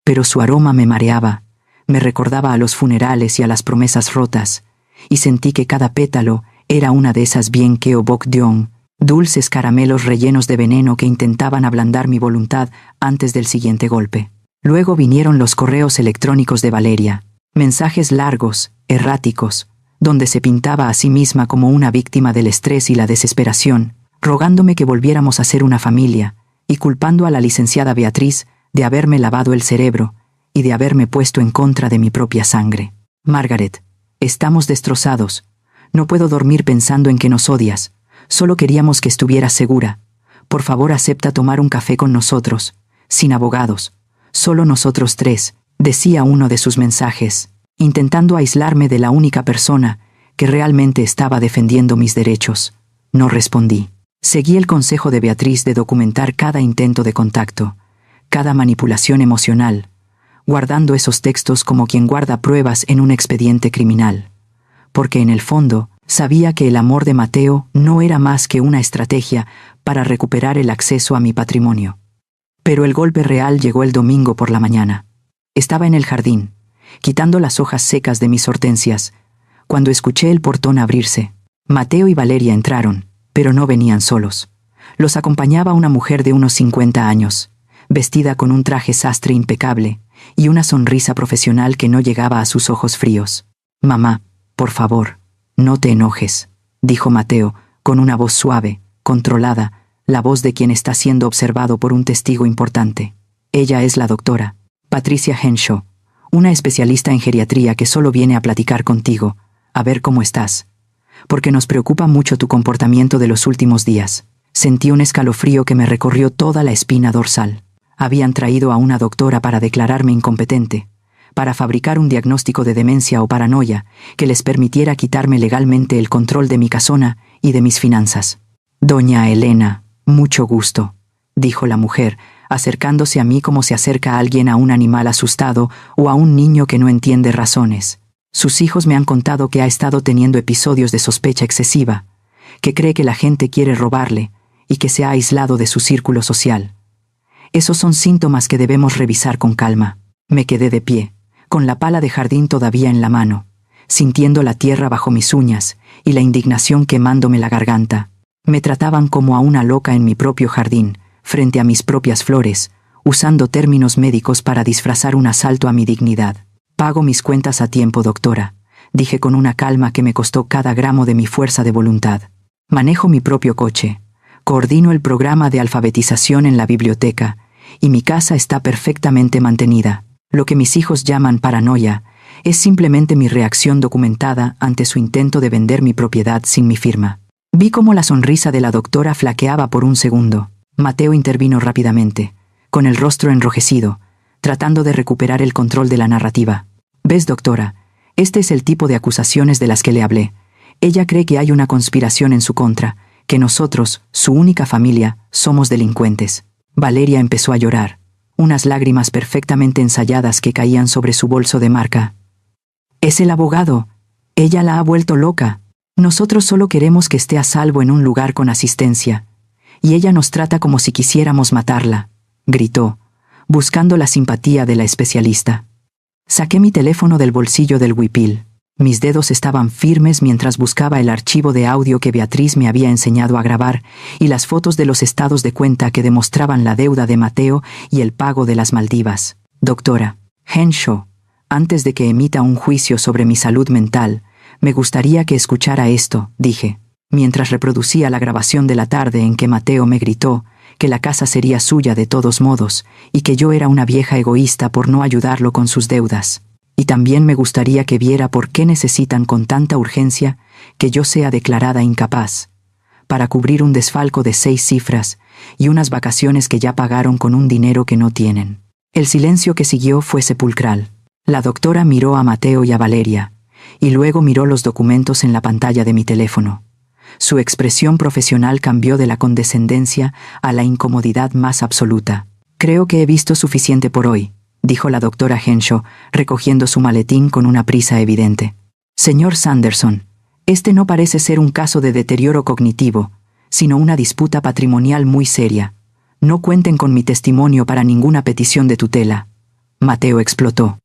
Speaker 1: pero su aroma me mareaba, me recordaba a los funerales y a las promesas rotas, y sentí que cada pétalo era una de esas bien que o bok deong, dulces caramelos rellenos de veneno que intentaban ablandar mi voluntad antes del siguiente golpe. Luego vinieron los correos electrónicos de Valeria, mensajes largos, erráticos, donde se pintaba a sí misma como una víctima del estrés y la desesperación, rogándome que volviéramos a ser una familia, y culpando a la licenciada Beatriz de haberme lavado el cerebro y de haberme puesto en contra de mi propia sangre. «Margaret, estamos destrozados. No puedo dormir pensando en que nos odias. Solo queríamos que estuvieras segura. Por favor, acepta tomar un café con nosotros, sin abogados. Solo nosotros tres», decía uno de sus mensajes, intentando aislarme de la única persona que realmente estaba defendiendo mis derechos. No respondí. Seguí el consejo de Beatriz de documentar cada intento de contacto, cada manipulación emocional, guardando esos textos como quien guarda pruebas en un expediente criminal, porque en el fondo sabía que el amor de Mateo no era más que una estrategia para recuperar el acceso a mi patrimonio. Pero el golpe real llegó el domingo por la mañana. Estaba en el jardín, quitando las hojas secas de mis hortensias, cuando escuché el portón abrirse. Mateo y Valeria entraron, pero no venían solos. Los acompañaba una mujer de unos 50 años, vestida con un traje sastre impecable y una sonrisa profesional que no llegaba a sus ojos fríos. «Mamá, por favor, no te enojes», dijo Mateo, con una voz suave, controlada, la voz de quien está siendo observado por un testigo importante. «Ella es la doctora Patricia Henshaw, una especialista en geriatría que solo viene a platicar contigo, a ver cómo estás, porque nos preocupa mucho tu comportamiento de los últimos días». Sentí un escalofrío que me recorrió toda la espina dorsal. Habían traído a una doctora para declararme incompetente, para fabricar un diagnóstico de demencia o paranoia que les permitiera quitarme legalmente el control de mi casona y de mis finanzas. «Doña Elena, mucho gusto», dijo la mujer, acercándose a mí como se acerca alguien a un animal asustado o a un niño que no entiende razones. Sus hijos me han contado que ha estado teniendo episodios de sospecha excesiva, que cree que la gente quiere robarle y que se ha aislado de su círculo social. Esos son síntomas que debemos revisar con calma. Me quedé de pie, con la pala de jardín todavía en la mano, sintiendo la tierra bajo mis uñas y la indignación quemándome la garganta. Me trataban como a una loca en mi propio jardín, frente a mis propias flores, usando términos médicos para disfrazar un asalto a mi dignidad. «Pago mis cuentas a tiempo, doctora», dije con una calma que me costó cada gramo de mi fuerza de voluntad. «Manejo mi propio coche, coordino el programa de alfabetización en la biblioteca, y mi casa está perfectamente mantenida. Lo que mis hijos llaman paranoia es simplemente mi reacción documentada ante su intento de vender mi propiedad sin mi firma». Vi cómo la sonrisa de la doctora flaqueaba por un segundo. Mateo intervino rápidamente, con el rostro enrojecido, tratando de recuperar el control de la narrativa. «¿Ves, doctora? Este es el tipo de acusaciones de las que le hablé. Ella cree que hay una conspiración en su contra, que nosotros, su única familia, somos delincuentes». Valeria empezó a llorar, unas lágrimas perfectamente ensayadas que caían sobre su bolso de marca. «Es el abogado. Ella la ha vuelto loca. Nosotros solo queremos que esté a salvo en un lugar con asistencia, y ella nos trata como si quisiéramos matarla», gritó, buscando la simpatía de la especialista. Saqué mi teléfono del bolsillo del huipil. Mis dedos estaban firmes mientras buscaba el archivo de audio que Beatriz me había enseñado a grabar y las fotos de los estados de cuenta que demostraban la deuda de Mateo y el pago de las Maldivas. «Doctora Henshaw, antes de que emita un juicio sobre mi salud mental, me gustaría que escuchara esto», dije, mientras reproducía la grabación de la tarde en que Mateo me gritó que la casa sería suya de todos modos y que yo era una vieja egoísta por no ayudarlo con sus deudas. Y también me gustaría que viera por qué necesitan con tanta urgencia que yo sea declarada incapaz, para cubrir un desfalco de 6 cifras y unas vacaciones que ya pagaron con un dinero que no tienen. El silencio que siguió fue sepulcral. La doctora miró a Mateo y a Valeria, y luego miró los documentos en la pantalla de mi teléfono. Su expresión profesional cambió de la condescendencia a la incomodidad más absoluta. «Creo que he visto suficiente por hoy», dijo la doctora Henshaw, recogiendo su maletín con una prisa evidente. «Señor Sanderson, este no parece ser un caso de deterioro cognitivo, sino una disputa patrimonial muy seria. No cuenten con mi testimonio para ninguna petición de tutela». Mateo explotó.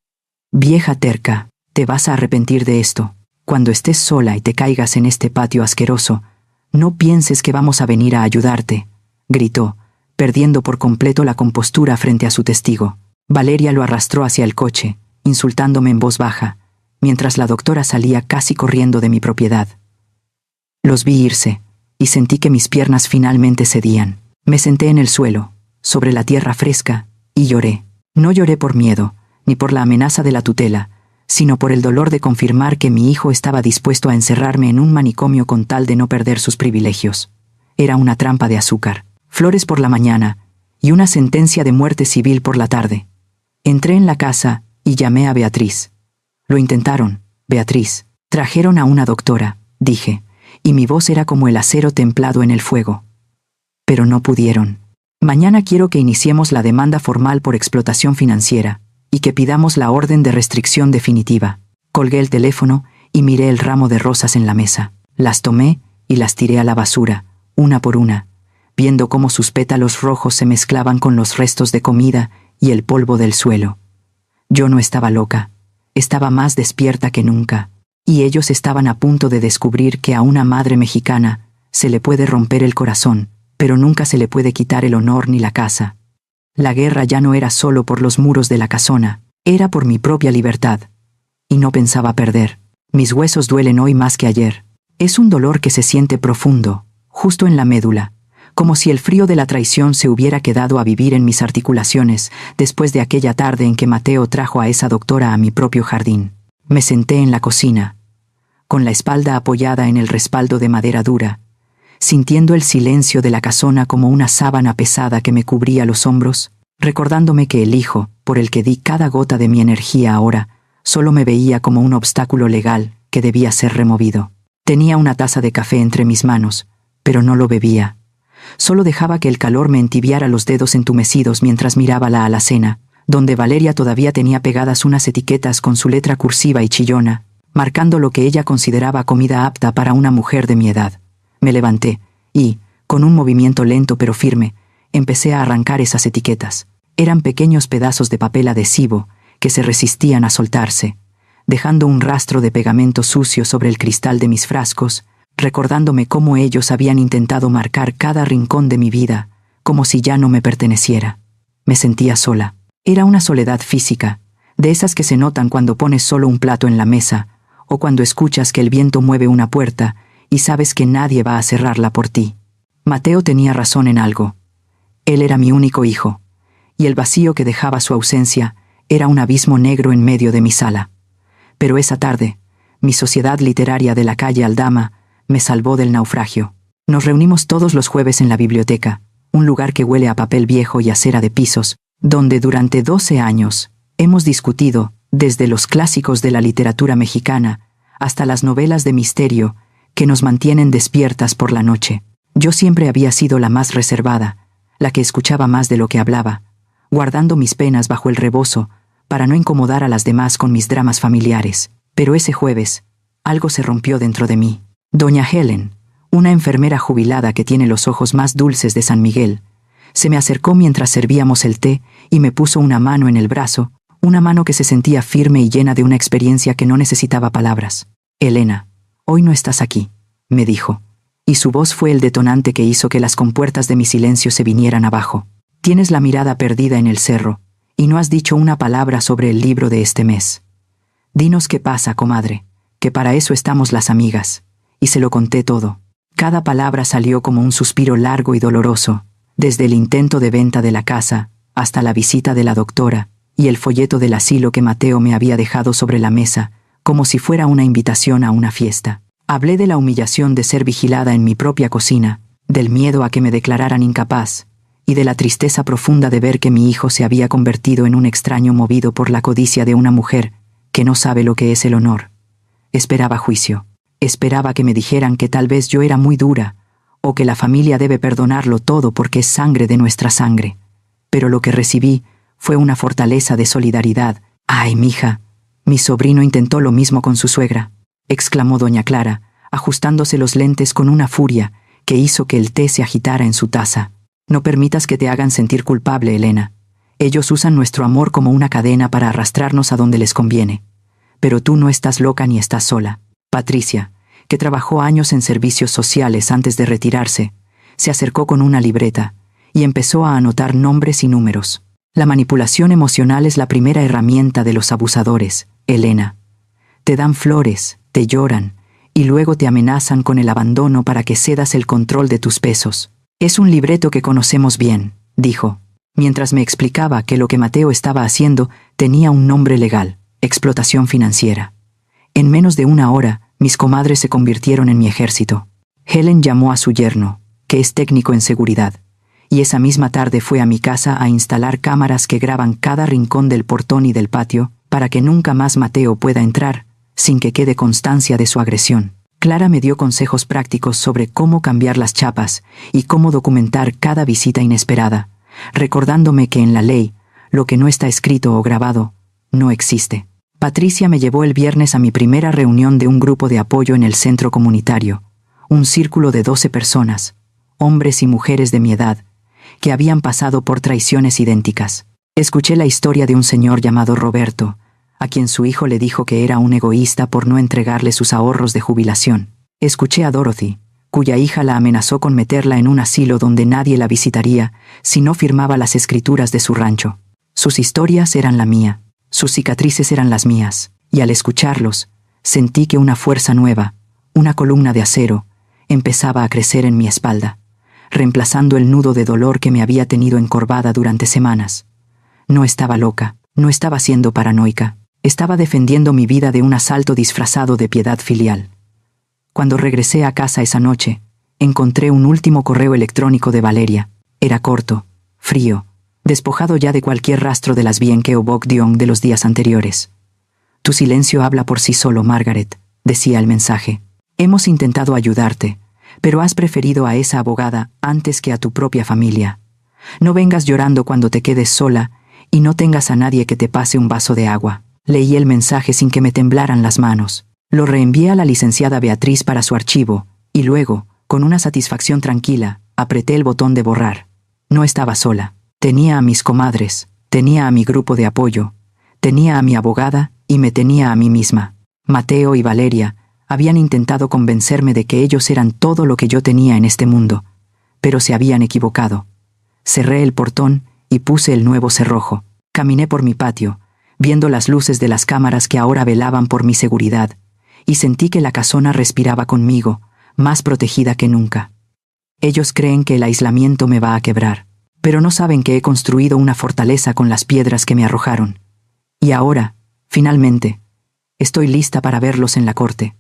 Speaker 1: «Vieja terca, te vas a arrepentir de esto. Cuando estés sola y te caigas en este patio asqueroso, no pienses que vamos a venir a ayudarte», gritó, perdiendo por completo la compostura frente a su testigo. Valeria lo arrastró hacia el coche, insultándome en voz baja, mientras la doctora salía casi corriendo de mi propiedad. Los vi irse, y sentí que mis piernas finalmente cedían. Me senté en el suelo, sobre la tierra fresca, y lloré. No lloré por miedo, ni por la amenaza de la tutela, sino por el dolor de confirmar que mi hijo estaba dispuesto a encerrarme en un manicomio con tal de no perder sus privilegios. Era una trampa de azúcar, flores por la mañana, y una sentencia de muerte civil por la tarde. Entré en la casa y llamé a Beatriz. «Lo intentaron, Beatriz. Trajeron a una doctora», dije, y mi voz era como el acero templado en el fuego. «Pero no pudieron. Mañana quiero que iniciemos la demanda formal por explotación financiera y que pidamos la orden de restricción definitiva». Colgué el teléfono y miré el ramo de rosas en la mesa. Las tomé y las tiré a la basura, una por una, viendo cómo sus pétalos rojos se mezclaban con los restos de comida y el polvo del suelo. Yo no estaba loca, estaba más despierta que nunca, y ellos estaban a punto de descubrir que a una madre mexicana se le puede romper el corazón, pero nunca se le puede quitar el honor ni la casa. La guerra ya no era solo por los muros de la casona, era por mi propia libertad. Y no pensaba perder. Mis huesos duelen hoy más que ayer. Es un dolor que se siente profundo, justo en la médula, como si el frío de la traición se hubiera quedado a vivir en mis articulaciones después de aquella tarde en que Mateo trajo a esa doctora a mi propio jardín. Me senté en la cocina, con la espalda apoyada en el respaldo de madera dura, sintiendo el silencio de la casona como una sábana pesada que me cubría los hombros, recordándome que el hijo, por el que di cada gota de mi energía ahora, solo me veía como un obstáculo legal que debía ser removido. Tenía una taza de café entre mis manos, pero no lo bebía. Solo dejaba que el calor me entibiara los dedos entumecidos mientras miraba la alacena, donde Valeria todavía tenía pegadas unas etiquetas con su letra cursiva y chillona, marcando lo que ella consideraba comida apta para una mujer de mi edad. Me levanté y, con un movimiento lento pero firme, empecé a arrancar esas etiquetas. Eran pequeños pedazos de papel adhesivo que se resistían a soltarse, dejando un rastro de pegamento sucio sobre el cristal de mis frascos, recordándome cómo ellos habían intentado marcar cada rincón de mi vida, como si ya no me perteneciera. Me sentía sola. Era una soledad física, de esas que se notan cuando pones solo un plato en la mesa, o cuando escuchas que el viento mueve una puerta y sabes que nadie va a cerrarla por ti. Mateo tenía razón en algo. Él era mi único hijo, y el vacío que dejaba su ausencia era un abismo negro en medio de mi sala. Pero esa tarde, mi sociedad literaria de la calle Aldama me salvó del naufragio. Nos reunimos todos los jueves en la biblioteca, un lugar que huele a papel viejo y a cera de pisos, donde durante 12 años hemos discutido, desde los clásicos de la literatura mexicana hasta las novelas de misterio que nos mantienen despiertas por la noche. Yo siempre había sido la más reservada, la que escuchaba más de lo que hablaba, guardando mis penas bajo el rebozo para no incomodar a las demás con mis dramas familiares. Pero ese jueves, algo se rompió dentro de mí. Doña Helen, una enfermera jubilada que tiene los ojos más dulces de San Miguel, se me acercó mientras servíamos el té y me puso una mano en el brazo, una mano que se sentía firme y llena de una experiencia que no necesitaba palabras. «Elena, hoy no estás aquí», me dijo, y su voz fue el detonante que hizo que las compuertas de mi silencio se vinieran abajo. «Tienes la mirada perdida en el cerro, y no has dicho una palabra sobre el libro de este mes. Dinos qué pasa, comadre, que para eso estamos las amigas». Y se lo conté todo. Cada palabra salió como un suspiro largo y doloroso, desde el intento de venta de la casa hasta la visita de la doctora, y el folleto del asilo que Mateo me había dejado sobre la mesa, como si fuera una invitación a una fiesta. Hablé de la humillación de ser vigilada en mi propia cocina, del miedo a que me declararan incapaz, y de la tristeza profunda de ver que mi hijo se había convertido en un extraño movido por la codicia de una mujer que no sabe lo que es el honor. Esperaba juicio. Esperaba que me dijeran que tal vez yo era muy dura, o que la familia debe perdonarlo todo porque es sangre de nuestra sangre. Pero lo que recibí fue una fortaleza de solidaridad. «¡Ay, mija! Mi sobrino intentó lo mismo con su suegra», exclamó doña Clara, ajustándose los lentes con una furia que hizo que el té se agitara en su taza. «No permitas que te hagan sentir culpable, Elena. Ellos usan nuestro amor como una cadena para arrastrarnos a donde les conviene. Pero tú no estás loca ni estás sola». Patricia, que trabajó años en servicios sociales antes de retirarse, se acercó con una libreta y empezó a anotar nombres y números. «La manipulación emocional es la primera herramienta de los abusadores, Elena. Te dan flores, te lloran, y luego te amenazan con el abandono para que cedas el control de tus pesos. Es un libreto que conocemos bien», dijo, mientras me explicaba que lo que Mateo estaba haciendo tenía un nombre legal: explotación financiera. En menos de una hora, mis comadres se convirtieron en mi ejército. Helen llamó a su yerno, que es técnico en seguridad, y esa misma tarde fue a mi casa a instalar cámaras que graban cada rincón del portón y del patio para que nunca más Mateo pueda entrar sin que quede constancia de su agresión. Clara me dio consejos prácticos sobre cómo cambiar las chapas y cómo documentar cada visita inesperada, recordándome que en la ley, lo que no está escrito o grabado, no existe. Patricia me llevó el viernes a mi primera reunión de un grupo de apoyo en el centro comunitario, un círculo de 12 personas, hombres y mujeres de mi edad, que habían pasado por traiciones idénticas. Escuché la historia de un señor llamado Roberto, a quien su hijo le dijo que era un egoísta por no entregarle sus ahorros de jubilación. Escuché a Dorothy, cuya hija la amenazó con meterla en un asilo donde nadie la visitaría si no firmaba las escrituras de su rancho. Sus historias eran la mía. Sus cicatrices eran las mías, y al escucharlos, sentí que una fuerza nueva, una columna de acero, empezaba a crecer en mi espalda, reemplazando el nudo de dolor que me había tenido encorvada durante semanas. No estaba loca, no estaba siendo paranoica, estaba defendiendo mi vida de un asalto disfrazado de piedad filial. Cuando regresé a casa esa noche, encontré un último correo electrónico de Valeria. Era corto, frío, despojado ya de cualquier rastro de las Bienke o Bogdion de los días anteriores. «Tu silencio habla por sí solo, Margaret», decía el mensaje. «Hemos intentado ayudarte, pero has preferido a esa abogada antes que a tu propia familia. No vengas llorando cuando te quedes sola y no tengas a nadie que te pase un vaso de agua». Leí el mensaje sin que me temblaran las manos. Lo reenvié a la licenciada Beatriz para su archivo, y luego, con una satisfacción tranquila, apreté el botón de borrar. No estaba sola. Tenía a mis comadres, tenía a mi grupo de apoyo, tenía a mi abogada y me tenía a mí misma. Mateo y Valeria habían intentado convencerme de que ellos eran todo lo que yo tenía en este mundo, pero se habían equivocado. Cerré el portón y puse el nuevo cerrojo. Caminé por mi patio, viendo las luces de las cámaras que ahora velaban por mi seguridad, y sentí que la casona respiraba conmigo, más protegida que nunca. Ellos creen que el aislamiento me va a quebrar, pero no saben que he construido una fortaleza con las piedras que me arrojaron. Y ahora, finalmente, estoy lista para verlos en la corte.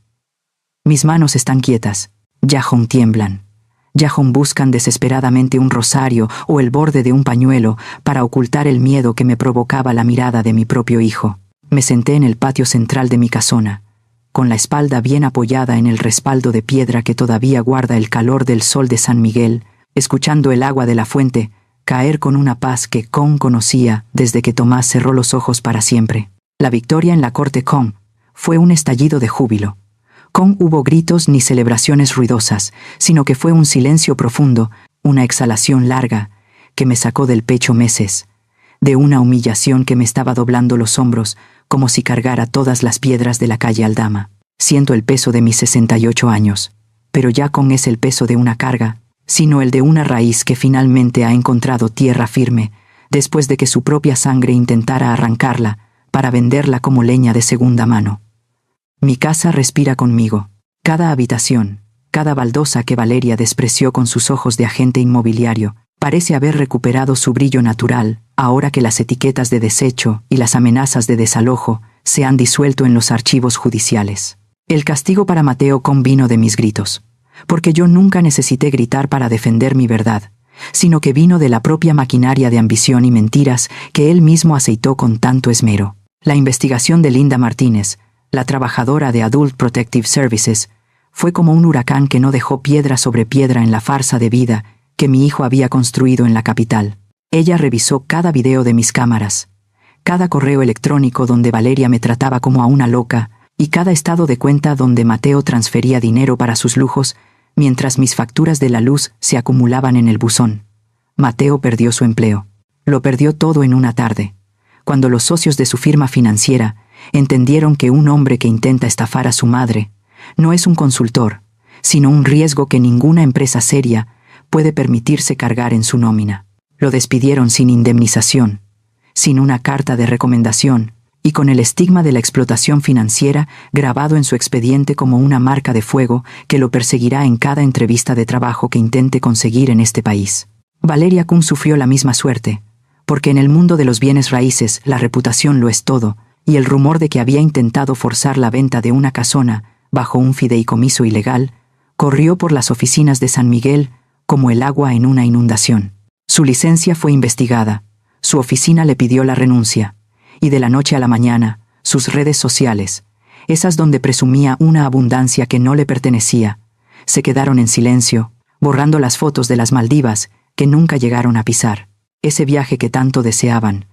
Speaker 1: Mis manos están quietas, Jahon tiemblan. Jahon buscan desesperadamente un rosario o el borde de un pañuelo para ocultar el miedo que me provocaba la mirada de mi propio hijo. Me senté en el patio central de mi casona, con la espalda bien apoyada en el respaldo de piedra que todavía guarda el calor del sol de San Miguel, escuchando el agua de la fuente caer con una paz que Con conocía desde que Tomás cerró los ojos para siempre. La victoria en la corte Con fue un estallido de júbilo. Con hubo gritos ni celebraciones ruidosas, sino que fue un silencio profundo, una exhalación larga, que me sacó del pecho meses, de una humillación que me estaba doblando los hombros, como si cargara todas las piedras de la calle Aldama. Siento el peso de mis 68 años, pero ya Con es el peso de una carga, sino el de una raíz que finalmente ha encontrado tierra firme, después de que su propia sangre intentara arrancarla para venderla como leña de segunda mano. Mi casa respira conmigo. Cada habitación, cada baldosa que Valeria despreció con sus ojos de agente inmobiliario, parece haber recuperado su brillo natural ahora que las etiquetas de desecho y las amenazas de desalojo se han disuelto en los archivos judiciales. El castigo para Mateo convino de mis gritos, porque yo nunca necesité gritar para defender mi verdad, sino que vino de la propia maquinaria de ambición y mentiras que él mismo aceitó con tanto esmero. La investigación de Linda Martínez, la trabajadora de Adult Protective Services, fue como un huracán que no dejó piedra sobre piedra en la farsa de vida que mi hijo había construido en la capital. Ella revisó cada video de mis cámaras, cada correo electrónico donde Valeria me trataba como a una loca y cada estado de cuenta donde Mateo transfería dinero para sus lujos mientras mis facturas de la luz se acumulaban en el buzón. Mateo perdió su empleo. Lo perdió todo en una tarde, cuando los socios de su firma financiera entendieron que un hombre que intenta estafar a su madre no es un consultor, sino un riesgo que ninguna empresa seria puede permitirse cargar en su nómina. Lo despidieron sin indemnización, sin una carta de recomendación y con el estigma de la explotación financiera grabado en su expediente como una marca de fuego que lo perseguirá en cada entrevista de trabajo que intente conseguir en este país. Valeria Kuhn sufrió la misma suerte, porque en el mundo de los bienes raíces la reputación lo es todo, y el rumor de que había intentado forzar la venta de una casona bajo un fideicomiso ilegal corrió por las oficinas de San Miguel como el agua en una inundación. Su licencia fue investigada, su oficina le pidió la renuncia, y de la noche a la mañana, sus redes sociales, esas donde presumía una abundancia que no le pertenecía, se quedaron en silencio, borrando las fotos de las Maldivas que nunca llegaron a pisar, ese viaje que tanto deseaban,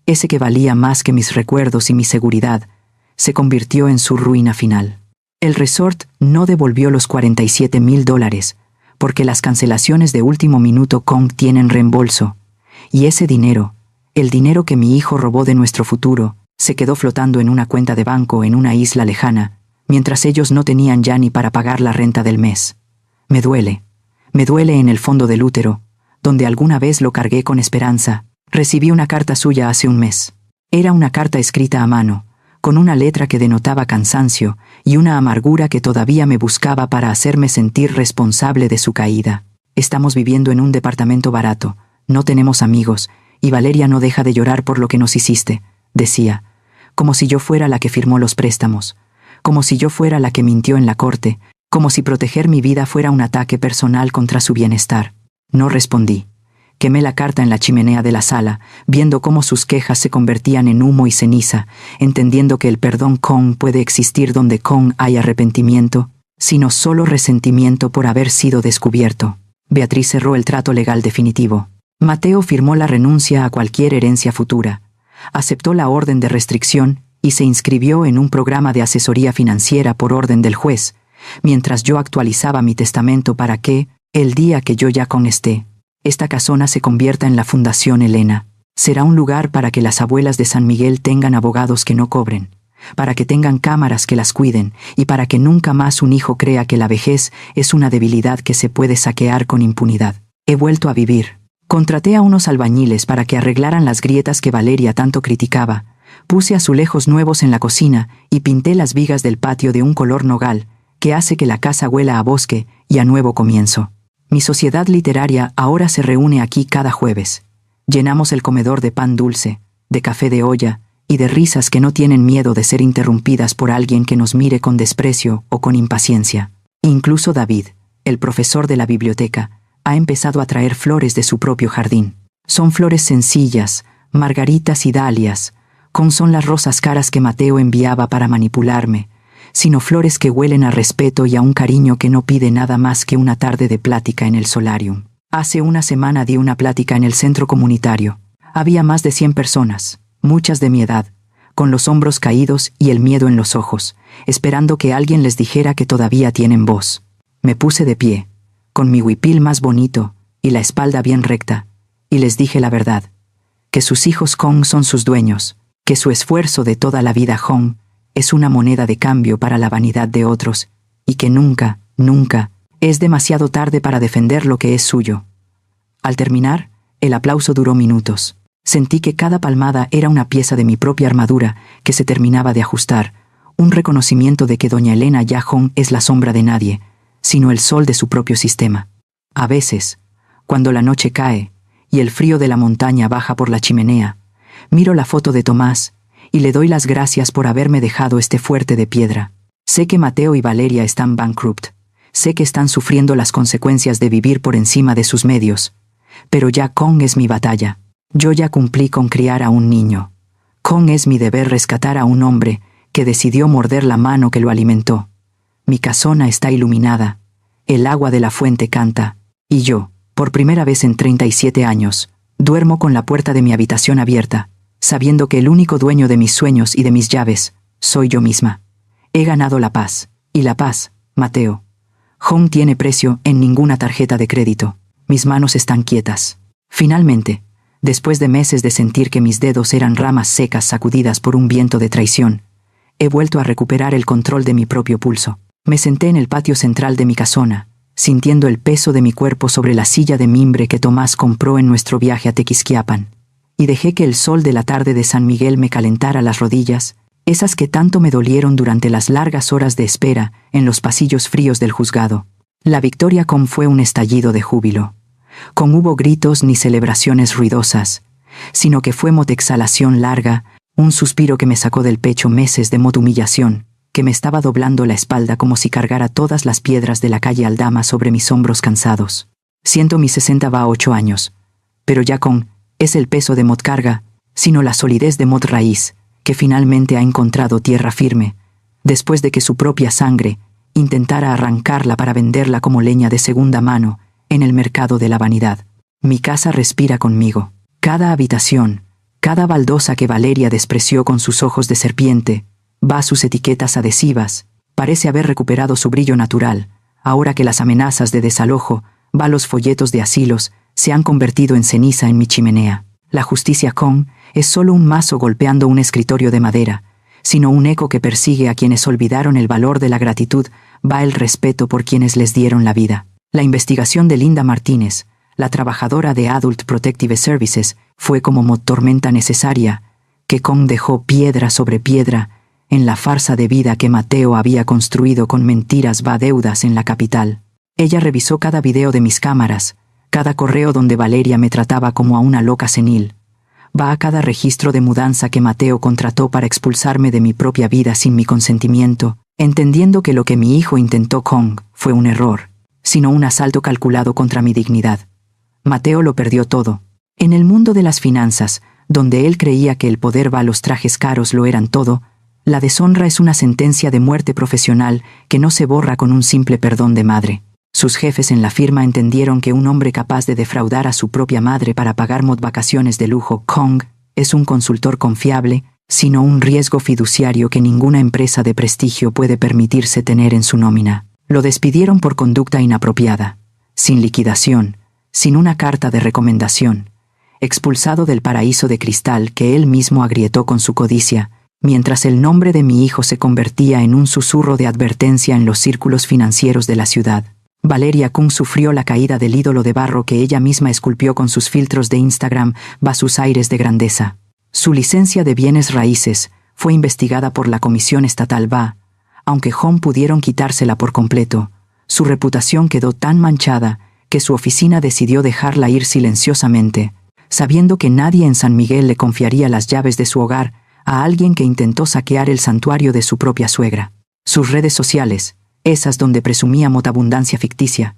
Speaker 1: ese que valía más que mis recuerdos y mi seguridad, se convirtió en su ruina final. El resort no devolvió los $47,000, porque las cancelaciones de último minuto tienen reembolso, y ese dinero, el dinero que mi hijo robó de nuestro futuro, se quedó flotando en una cuenta de banco en una isla lejana, mientras ellos no tenían ya ni para pagar la renta del mes. Me duele en el fondo del útero, donde alguna vez lo cargué con esperanza. Recibí una carta suya hace un mes. Era una carta escrita a mano, con una letra que denotaba cansancio y una amargura que todavía me buscaba para hacerme sentir responsable de su caída. Estamos viviendo en un departamento barato, no tenemos amigos, y Valeria no deja de llorar por lo que nos hiciste, decía, como si yo fuera la que firmó los préstamos, como si yo fuera la que mintió en la corte, como si proteger mi vida fuera un ataque personal contra su bienestar. No respondí. Quemé la carta en la chimenea de la sala, viendo cómo sus quejas se convertían en humo y ceniza, entendiendo que el perdón puede existir donde hay arrepentimiento, sino solo resentimiento por haber sido descubierto. Beatriz cerró el trato legal definitivo. Mateo firmó la renuncia a cualquier herencia futura, aceptó la orden de restricción y se inscribió en un programa de asesoría financiera por orden del juez, mientras yo actualizaba mi testamento para que, el día que yo ya esté, esta casona se convierta en la Fundación Elena. Será un lugar para que las abuelas de San Miguel tengan abogados que no cobren, para que tengan cámaras que las cuiden y para que nunca más un hijo crea que la vejez es una debilidad que se puede saquear con impunidad. He vuelto a vivir. Contraté a unos albañiles para que arreglaran las grietas que Valeria tanto criticaba. Puse azulejos nuevos en la cocina y pinté las vigas del patio de un color nogal, que hace que la casa huela a bosque y a nuevo comienzo. Mi sociedad literaria ahora se reúne aquí cada jueves. Llenamos el comedor de pan dulce, de café de olla y de risas que no tienen miedo de ser interrumpidas por alguien que nos mire con desprecio o con impaciencia. Incluso David, el profesor de la biblioteca, ha empezado a traer flores de su propio jardín. Son flores sencillas, margaritas y dalias, son las rosas caras que Mateo enviaba para manipularme, sino flores que huelen a respeto y a un cariño que no pide nada más que una tarde de plática en el solarium. Hace una semana di una plática en el centro comunitario. Había más de 100 personas, muchas de mi edad, con los hombros caídos y el miedo en los ojos, esperando que alguien les dijera que todavía tienen voz. Me puse de pie, con mi huipil más bonito y la espalda bien recta, y les dije la verdad, que sus hijos son sus dueños, que su esfuerzo de toda la vida es una moneda de cambio para la vanidad de otros, y que nunca, nunca, es demasiado tarde para defender lo que es suyo. Al terminar, el aplauso duró minutos. Sentí que cada palmada era una pieza de mi propia armadura que se terminaba de ajustar, un reconocimiento de que doña Elena ya es la sombra de nadie, sino el sol de su propio sistema. A veces, cuando la noche cae, y el frío de la montaña baja por la chimenea, miro la foto de Tomás y le doy las gracias por haberme dejado este fuerte de piedra. Sé que Mateo y Valeria están bankrupt. Sé que están sufriendo las consecuencias de vivir por encima de sus medios. Pero ya Kong es mi batalla. Yo ya cumplí con criar a un niño. Kong es mi deber rescatar a un hombre que decidió morder la mano que lo alimentó. Mi casona está iluminada. El agua de la fuente canta. Y yo, por primera vez en 37 años, duermo con la puerta de mi habitación abierta, sabiendo que el único dueño de mis sueños y de mis llaves soy yo misma. He ganado la paz. Y la paz, Mateo, Hong tiene precio en ninguna tarjeta de crédito. Mis manos están quietas. Finalmente, después de meses de sentir que mis dedos eran ramas secas sacudidas por un viento de traición, he vuelto a recuperar el control de mi propio pulso. Me senté en el patio central de mi casona, sintiendo el peso de mi cuerpo sobre la silla de mimbre que Tomás compró en nuestro viaje a Tequisquiapan, y dejé que el sol de la tarde de San Miguel me calentara las rodillas, esas que tanto me dolieron durante las largas horas de espera en los pasillos fríos del juzgado. La victoria fue un estallido de júbilo. No hubo gritos ni celebraciones ruidosas, sino que fue exhalación larga, un suspiro que me sacó del pecho meses de humillación, que me estaba doblando la espalda como si cargara todas las piedras de la calle Aldama sobre mis hombros cansados. Siento mis 68 años, pero ya es el peso de carga, sino la solidez de raíz, que finalmente ha encontrado tierra firme, después de que su propia sangre intentara arrancarla para venderla como leña de segunda mano en el mercado de la vanidad. Mi casa respira conmigo. Cada habitación, cada baldosa que Valeria despreció con sus ojos de serpiente, va a sus etiquetas adhesivas, parece haber recuperado su brillo natural, ahora que las amenazas de desalojo, los folletos de asilos, se han convertido en ceniza en mi chimenea. La justicia es solo un mazo golpeando un escritorio de madera, sino un eco que persigue a quienes olvidaron el valor de la gratitud, el respeto por quienes les dieron la vida. La investigación de Linda Martínez, la trabajadora de Adult Protective Services, fue como tormenta necesaria, que dejó piedra sobre piedra en la farsa de vida que Mateo había construido con mentiras deudas en la capital. Ella revisó cada video de mis cámaras, cada correo donde Valeria me trataba como a una loca senil. Va a cada registro de mudanza que Mateo contrató para expulsarme de mi propia vida sin mi consentimiento, entendiendo que lo que mi hijo intentó fue un error, sino un asalto calculado contra mi dignidad. Mateo lo perdió todo. En el mundo de las finanzas, donde él creía que el poder los trajes caros lo eran todo, la deshonra es una sentencia de muerte profesional que no se borra con un simple perdón de madre. Sus jefes en la firma entendieron que un hombre capaz de defraudar a su propia madre para pagar vacaciones de lujo es un consultor confiable, sino un riesgo fiduciario que ninguna empresa de prestigio puede permitirse tener en su nómina. Lo despidieron por conducta inapropiada, sin liquidación, sin una carta de recomendación, expulsado del paraíso de cristal que él mismo agrietó con su codicia, mientras el nombre de mi hijo se convertía en un susurro de advertencia en los círculos financieros de la ciudad. Valeria sufrió la caída del ídolo de barro que ella misma esculpió con sus filtros de Instagram sus aires de grandeza. Su licencia de bienes raíces fue investigada por la Comisión Estatal aunque pudieron quitársela por completo. Su reputación quedó tan manchada que su oficina decidió dejarla ir silenciosamente, sabiendo que nadie en San Miguel le confiaría las llaves de su hogar a alguien que intentó saquear el santuario de su propia suegra. Sus redes sociales, esas donde presumía abundancia ficticia,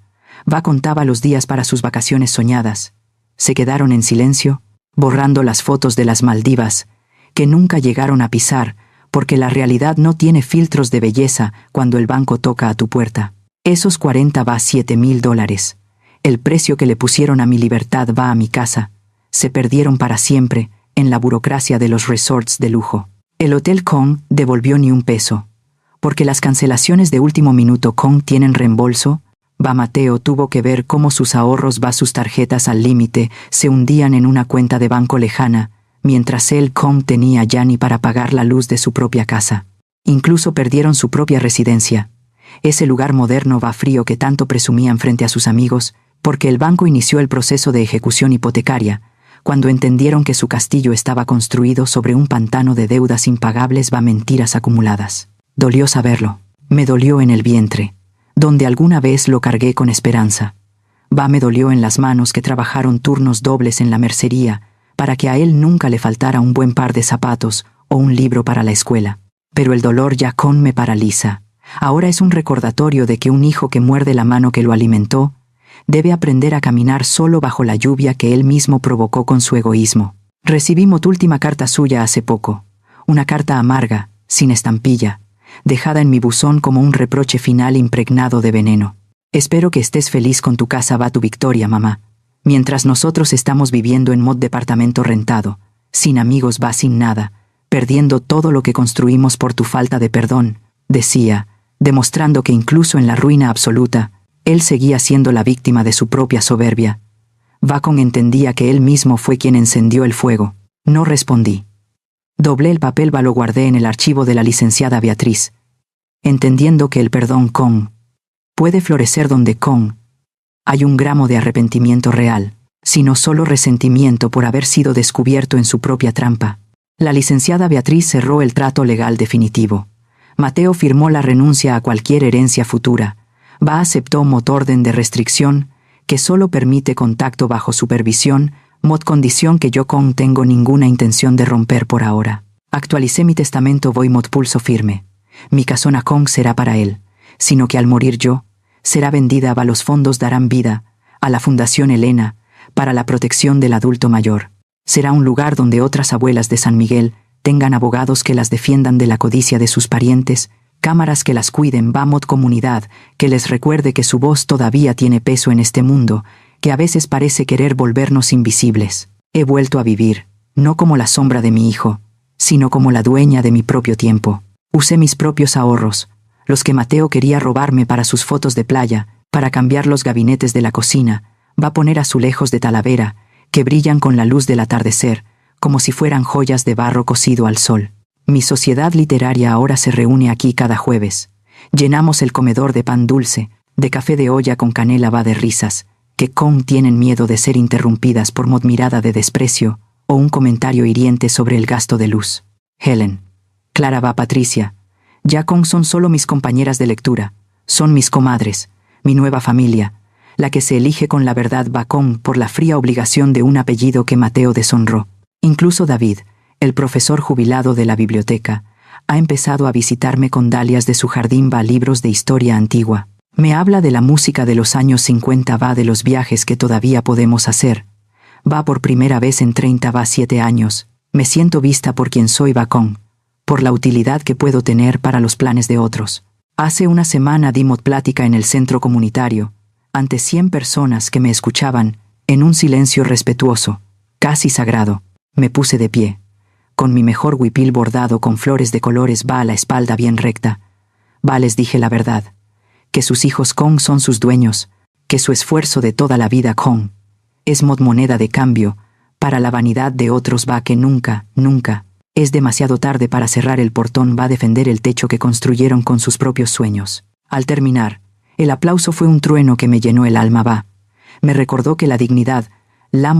Speaker 1: contaba los días para sus vacaciones soñadas, se quedaron en silencio, borrando las fotos de las Maldivas, que nunca llegaron a pisar, porque la realidad no tiene filtros de belleza cuando el banco toca a tu puerta. Esos 47,000 $, el precio que le pusieron a mi libertad a mi casa, se perdieron para siempre en la burocracia de los resorts de lujo. El Hotel devolvió ni un peso, porque las cancelaciones de último minuto tienen reembolso. Mateo tuvo que ver cómo sus ahorros sus tarjetas al límite se hundían en una cuenta de banco lejana, mientras él tenía ya ni para pagar la luz de su propia casa. Incluso perdieron su propia residencia, ese lugar moderno frío que tanto presumían frente a sus amigos, porque el banco inició el proceso de ejecución hipotecaria, cuando entendieron que su castillo estaba construido sobre un pantano de deudas impagables mentiras acumuladas. Dolió saberlo, me dolió en el vientre, donde alguna vez lo cargué con esperanza. Va me dolió en las manos que trabajaron turnos dobles en la mercería, para que a él nunca le faltara un buen par de zapatos o un libro para la escuela. Pero el dolor ya con me paraliza. Ahora es un recordatorio de que un hijo que muerde la mano que lo alimentó, debe aprender a caminar solo bajo la lluvia que él mismo provocó con su egoísmo. Recibí última carta suya hace poco, una carta amarga, sin estampilla, dejada en mi buzón como un reproche final impregnado de veneno. Espero que estés feliz con tu casa, va tu Victoria, mamá. Mientras nosotros estamos viviendo en departamento rentado, sin amigos, va sin nada, perdiendo todo lo que construimos por tu falta de perdón, decía, demostrando que incluso en la ruina absoluta, él seguía siendo la víctima de su propia soberbia. Bacon entendía que él mismo fue quien encendió el fuego. No respondí. Doblé el papel, lo guardé en el archivo de la licenciada Beatriz, entendiendo que el perdón puede florecer donde hay un gramo de arrepentimiento real, sino solo resentimiento por haber sido descubierto en su propia trampa. La licenciada Beatriz cerró el trato legal definitivo. Mateo firmó la renuncia a cualquier herencia futura. Aceptó orden de restricción, que solo permite contacto bajo supervisión, condición que yo tengo ninguna intención de romper por ahora. Actualicé mi testamento, voy pulso firme. Mi casona será para él, sino que al morir yo, será vendida, los fondos darán vida a la Fundación Elena para la protección del adulto mayor. Será un lugar donde otras abuelas de San Miguel tengan abogados que las defiendan de la codicia de sus parientes, cámaras que las cuiden, comunidad que les recuerde que su voz todavía tiene peso en este mundo, que a veces parece querer volvernos invisibles. He vuelto a vivir, no como la sombra de mi hijo, sino como la dueña de mi propio tiempo. Usé mis propios ahorros, los que Mateo quería robarme para sus fotos de playa, para cambiar los gabinetes de la cocina, a poner azulejos de Talavera, que brillan con la luz del atardecer, como si fueran joyas de barro cocido al sol. Mi sociedad literaria ahora se reúne aquí cada jueves. Llenamos el comedor de pan dulce, de café de olla con canela, de risas, que tienen miedo de ser interrumpidas por mirada de desprecio, o un comentario hiriente sobre el gasto de luz. Helen, Clara, Patricia, ya son solo mis compañeras de lectura, son mis comadres, mi nueva familia, la que se elige con la verdad, por la fría obligación de un apellido que Mateo deshonró. Incluso David, el profesor jubilado de la biblioteca, ha empezado a visitarme con dalias de su jardín, libros de historia antigua. Me habla de la música de los años 50, de los viajes que todavía podemos hacer. Por primera vez en 7 años, me siento vista por quien soy, por la utilidad que puedo tener para los planes de otros. Hace una semana dimos plática en el centro comunitario, ante 100 personas que me escuchaban, en un silencio respetuoso, casi sagrado. Me puse de pie, con mi mejor huipil bordado con flores de colores, a la espalda bien recta. Les dije la verdad, que sus hijos son sus dueños, que su esfuerzo de toda la vida es moneda de cambio para la vanidad de otros, que nunca es demasiado tarde para cerrar el portón, defender el techo que construyeron con sus propios sueños. Al terminar, el aplauso fue un trueno que me llenó el alma, me recordó que la dignidad,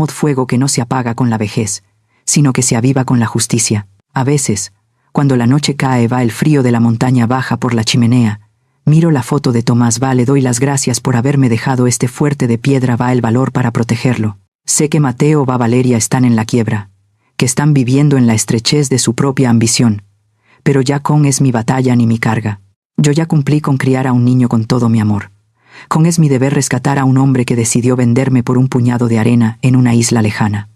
Speaker 1: fuego que no se apaga con la vejez, sino que se aviva con la justicia. A veces, cuando la noche cae, el frío de la montaña baja por la chimenea, miro la foto de Tomás, le doy las gracias por haberme dejado este fuerte de piedra, el valor para protegerlo. Sé que Mateo, Valeria están en la quiebra, que están viviendo en la estrechez de su propia ambición, pero ya es mi batalla ni mi carga. Yo ya cumplí con criar a un niño con todo mi amor. Es mi deber rescatar a un hombre que decidió venderme por un puñado de arena en una isla lejana.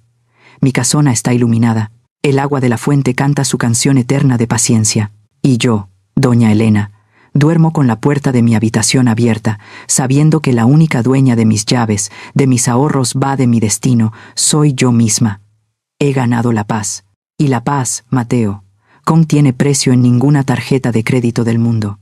Speaker 1: Mi casona está iluminada, el agua de la fuente canta su canción eterna de paciencia, y yo, doña Elena, duermo con la puerta de mi habitación abierta, sabiendo que la única dueña de mis llaves, de mis ahorros, de mi destino, soy yo misma. He ganado la paz. Y la paz, Mateo, tiene precio en ninguna tarjeta de crédito del mundo.